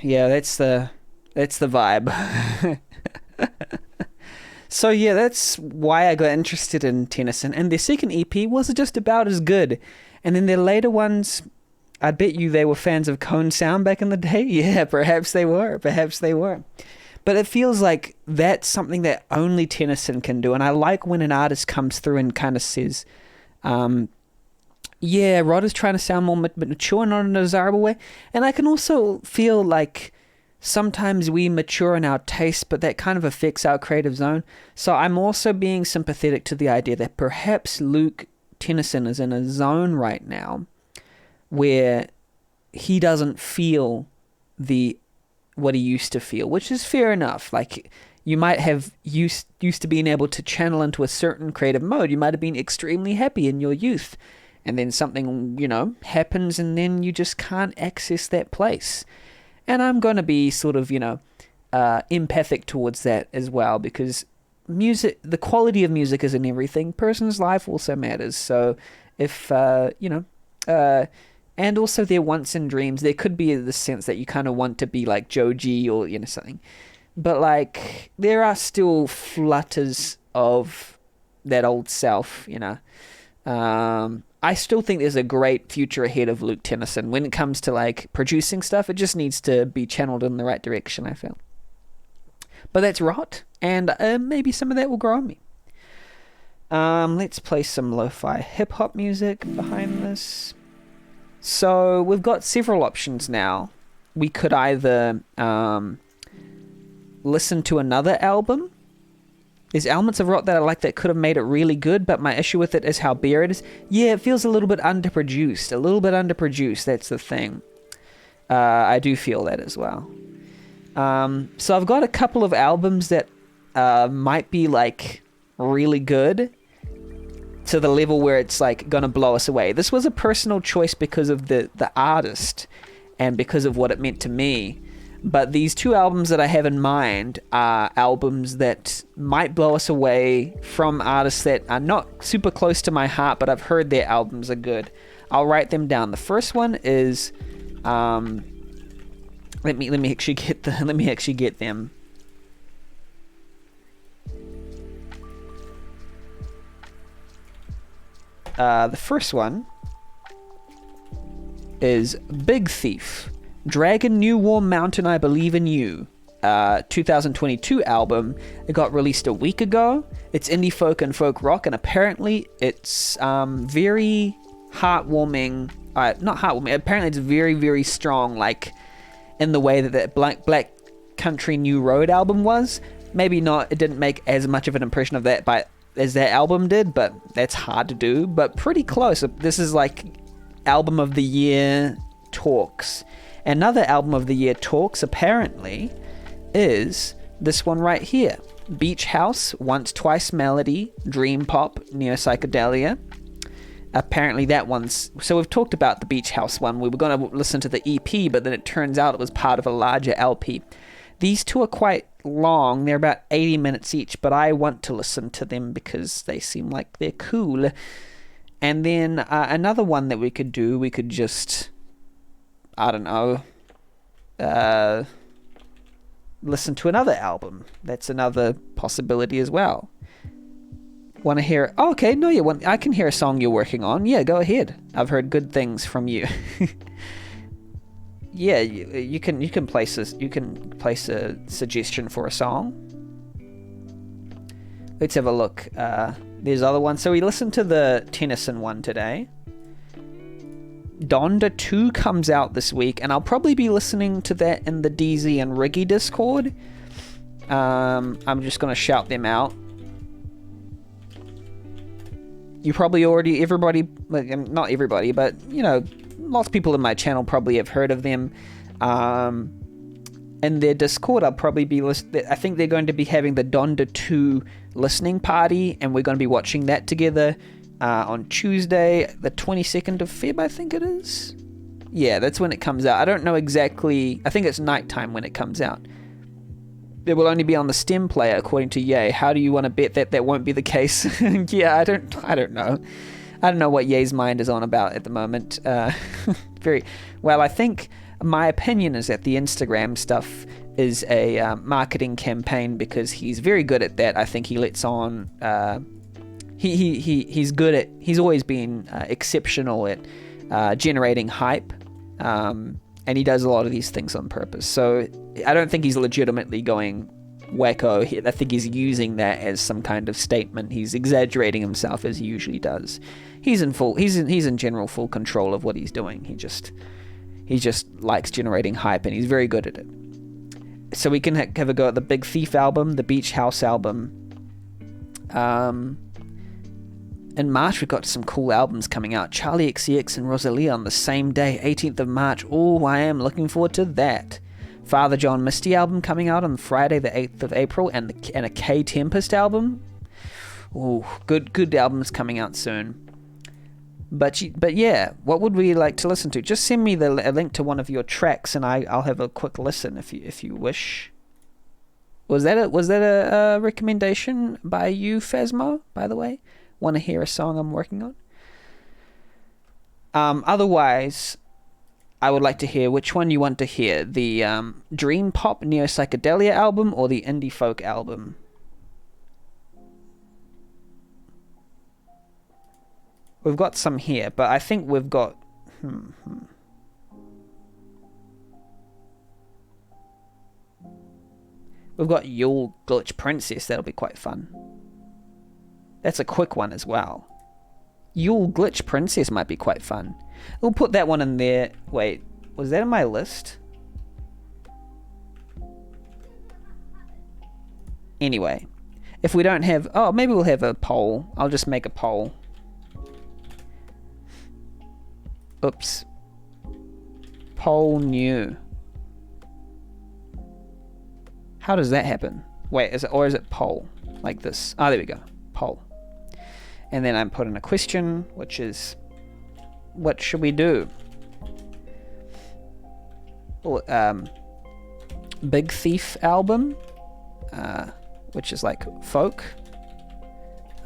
Yeah, that's the vibe. So yeah, that's why I got interested in Tennyson, and their second EP was just about as good. And then their later ones, I bet you they were fans of Cone Sound back in the day. Yeah, perhaps they were. But it feels like that's something that only Tennyson can do. And I like when an artist comes through and kind of says, Yeah, Rod is trying to sound more mature, not in a desirable way. And I can also feel like sometimes we mature in our taste, but that kind of affects our creative zone. So I'm also being sympathetic to the idea that perhaps Luke Tennyson is in a zone right now where he doesn't feel the what he used to feel, which is fair enough. Like, you might have used to being able to channel into a certain creative mode. You might have been extremely happy in your youth, and then something, happens, and then you just can't access that place. And I'm going to be sort of, empathic towards that as well, because music, the quality of music isn't everything. Person's life also matters. So if, and also their wants and dreams, there could be the sense that you kind of want to be like Joji or, something. But, like, there are still flutters of that old self, I still think there's a great future ahead of Luke Tennyson. When it comes to, like, producing stuff, it just needs to be channeled in the right direction, I feel. But that's rot, and maybe some of that will grow on me. Let's play some lo-fi hip-hop music behind this. So we've got several options now. We could either listen to another album. There's elements of rock that I like that could have made it really good, but my issue with it is how bare it is. Yeah, it feels a little bit underproduced. That's the thing. I do feel that as well. So I've got a couple of albums that might be, like, really good to the level where it's, like, gonna blow us away. This was a personal choice because of the artist and because of what it meant to me. But these two albums that I have in mind are albums that might blow us away from artists that are not super close to my heart, but I've heard their albums are good. I'll write them down. The first one is, let me actually get them. The first one is Big Thief. Dragon New Warm Mountain, I Believe in You. 2022 album. It got released a week ago. It's indie folk and folk rock, and apparently it's very heartwarming. Not heartwarming. Apparently it's very, very strong, like in the way that that Black Country New Road album was. Maybe not. It didn't make as much of an impression of that as that album did, but that's hard to do. But pretty close. This is like album of the year talks. Another album of the year talks, apparently, is this one right here. Beach House, Once Twice Melody, Dream Pop, Neo Psychedelia. Apparently that one's... So we've talked about the Beach House one. We were going to listen to the EP, but then it turns out it was part of a larger LP. These two are quite long. They're about 80 minutes each, but I want to listen to them because they seem like they're cool. And then another one that we could do, we could just... I don't know, listen to another album. That's another possibility as well. Want to hear... Oh, okay, no, I can hear a song you're working on. Yeah, go ahead. I've heard good things from you. Yeah, you can place a suggestion for a song. Let's have a look. There's other ones. So we listened to the Tennyson one today. Donda 2 comes out this week, and I'll probably be listening to that in the DZ and Riggy Discord. I'm just going to shout them out. You probably already, everybody, not everybody, but, lots of people in my channel probably have heard of them. In their Discord, I'll probably be I think they're going to be having the Donda 2 listening party, and we're going to be watching that together. On Tuesday, the 22nd of Feb, I think it is. Yeah, that's when it comes out. I don't know exactly. I think it's nighttime when it comes out. It will only be on the Stem player, according to Ye. How do you want to bet that won't be the case? Yeah, I don't know. I don't know what Ye's mind is on about at the moment. Very well. I think my opinion is that the Instagram stuff is a marketing campaign because he's very good at that. I think he lets on. He's good at... He's always been exceptional at generating hype, and he does a lot of these things on purpose. So I don't think he's legitimately going wacko. I think he's using that as some kind of statement. He's exaggerating himself as he usually does. He's in general full control of what he's doing. He just likes generating hype, and he's very good at it. So we can have a go at the Big Thief album, the Beach House album. In March, we've got some cool albums coming out. Charlie XCX and Rosalia on the same day, 18th of March. Oh, I am looking forward to that. Father John Misty album coming out on Friday, the 8th of April, and a K Tempest album. Oh, good albums coming out soon. But yeah, what would we like to listen to? Just send me a link to one of your tracks, and I'll have a quick listen if you wish. Was that a recommendation by you, Phasmo, by the way? Want to hear a song I'm working on? Otherwise, I would like to hear which one you want to hear. The Dream Pop Neo Psychedelia album or the Indie Folk album? We've got some here, but I think we've got... We've got Yule Glitch Princess. That'll be quite fun. That's a quick one as well. Yule Glitch Princess might be quite fun. We'll put that one in there. Wait, was that in my list? Anyway, if we don't have... Oh, maybe we'll have a poll. I'll just make a poll. Oops. Poll new. How does that happen? Wait, is it poll? Like this. Oh, there we go. Poll. And then I'm putting a question, which is, what should we do? Big Thief album, which is like folk.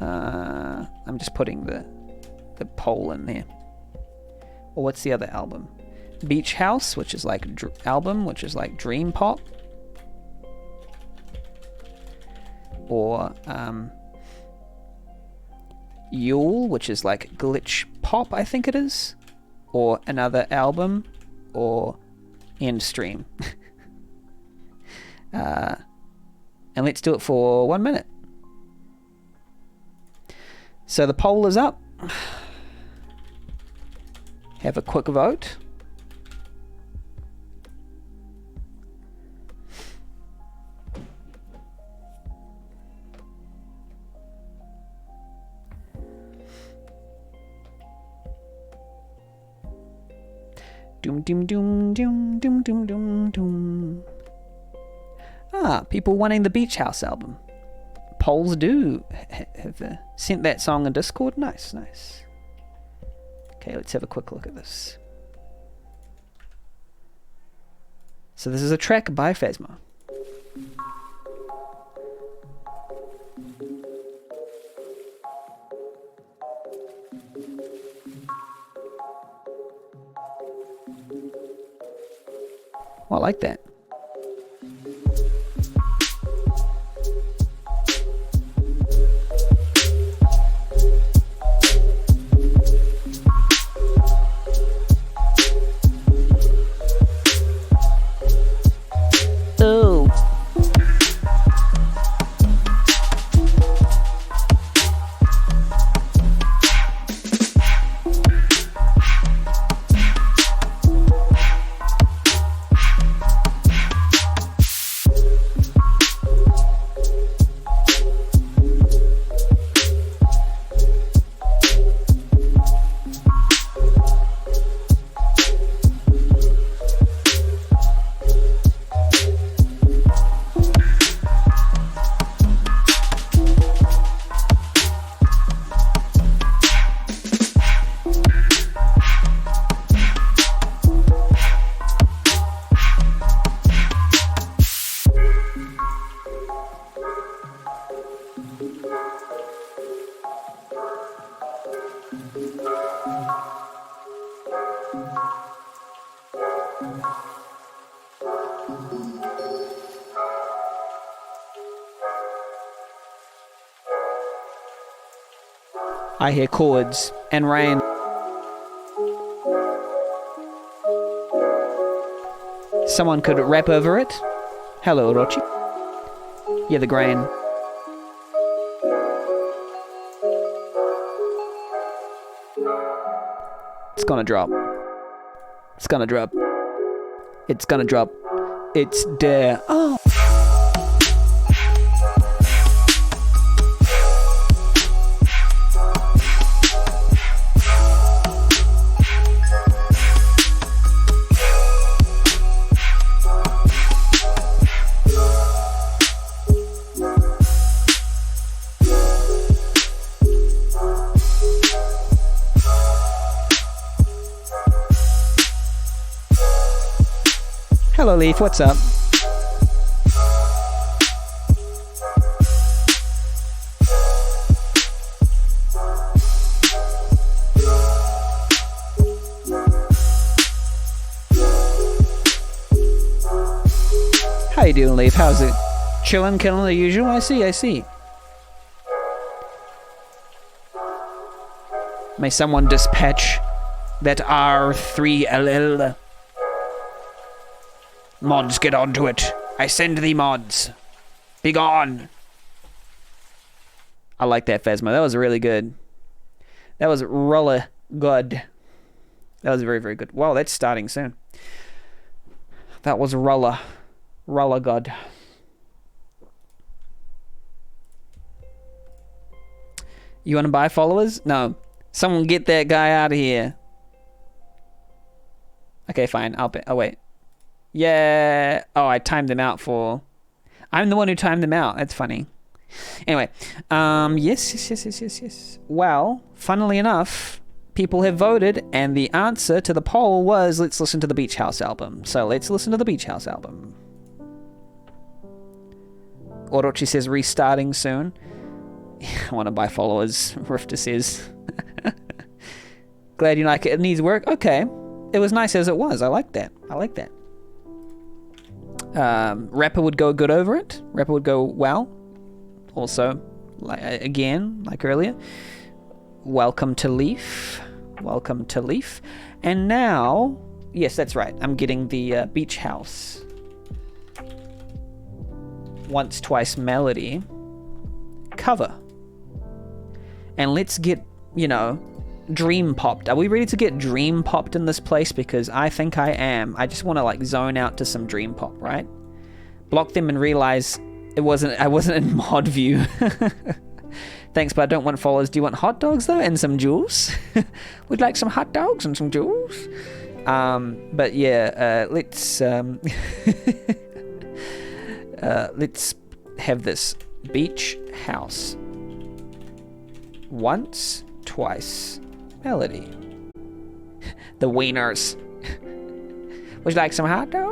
I'm just putting the poll in there. Or what's the other album? Beach House, which is like album, which is like dream pop. Or Yule, which is like glitch pop, I think it is. Or another album. Or End Stream. And let's do it for 1 minute. So the poll is up. Have a quick vote. Doom doom doom doom doom doom doom doom. People wanting the Beach House album. Polls do have sent that song in Discord. Nice. Okay, let's have a quick look at this. So this is a track by Phasmo. Well, I like that. Oh. I hear chords and rain. Someone could rap over it. Hello, Orochi. Yeah, the grain. It's gonna drop. It's gonna drop. It's gonna drop. It's there. Oh. Hello, Leaf. What's up? How you doing, Leaf? How's it? Chilling, killing the usual? I see. May someone dispatch that R3LL. Mods, get onto it. I send thee mods. Be gone. I like that, Phasma. That was really good. That was really good. That was very, very good. Wow, that's starting soon. That was roller good. You want to buy followers? No. Someone get that guy out of here. Okay, fine. I'll wait. Yeah. Oh, I timed them out for... I'm the one who timed them out. That's funny. Anyway. Yes. Well, funnily enough, people have voted, and the answer to the poll was, let's listen to the Beach House album. So let's listen to the Beach House album. Orochi says restarting soon. I want to buy followers, Rifter says. Glad you like it. It needs work. Okay. It was nice as it was. I like that. Rapper would go good over it. Rapper would go well. Also, like earlier, welcome to Leaf. And now, yes, that's right. I'm getting the Beach House Once Twice Melody cover. And let's get, dream popped. Are we ready to get dream popped in this place? Because I think I am. I just want to zone out to some dream pop, right? Block them and realize I wasn't in mod view. Thanks, but I don't want followers. Do you want hot dogs though? And some jewels? We'd like some hot dogs and some jewels. But yeah, let's let's have this Beach House Once Twice Melody. The wieners. Would you like some hot dogs?